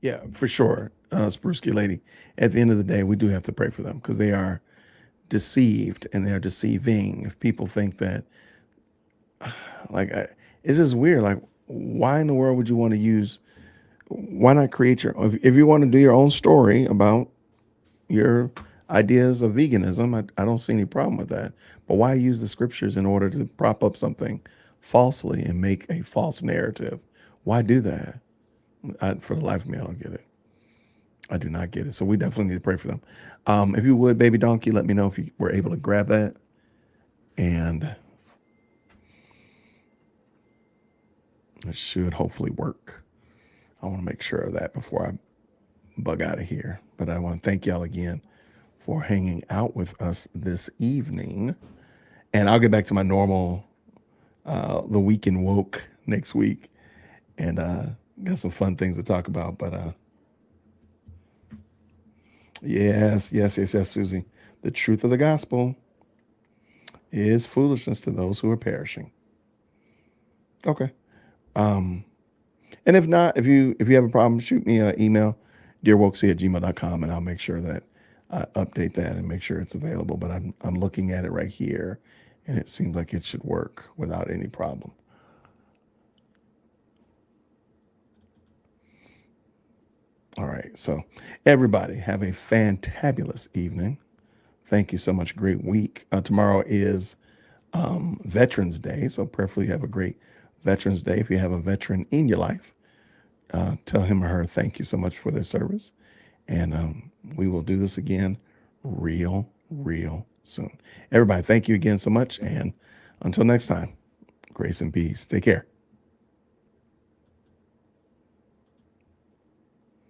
Yeah, for sure. Spruce lady. At the end of the day, we do have to pray for them because they are deceived and they're deceiving. If people think that, it's just weird. Like, why in the world would you want to use? Why not create your? If you want to do your own story about your ideas of veganism, I don't see any problem with that. But why use the scriptures in order to prop up something falsely and make a false narrative? Why do that? For the life of me, I don't get it. I do not get it. So we definitely need to pray for them. If you would, baby donkey, let me know if you were able to grab that. And it should hopefully work. I want to make sure of that before I bug out of here. But I want to thank y'all again for hanging out with us this evening. And I'll get back to my normal, the week in woke next week. And got some fun things to talk about. But yes, Susie. The truth of the gospel is foolishness to those who are perishing. Okay. And if not, if you have a problem, shoot me an email, dearwokesy@gmail.com, and I'll make sure that update that and make sure it's available. But I'm looking at it right here, and it seems like it should work without any problem. All right. So everybody have a fantabulous evening. Thank you so much. Great week. Tomorrow is Veterans Day. So prayerfully have a great Veterans Day. If you have a veteran in your life, tell him or her thank you so much for their service. And we will do this again real soon. Everybody, thank you again so much. And until next time, grace and peace. Take care.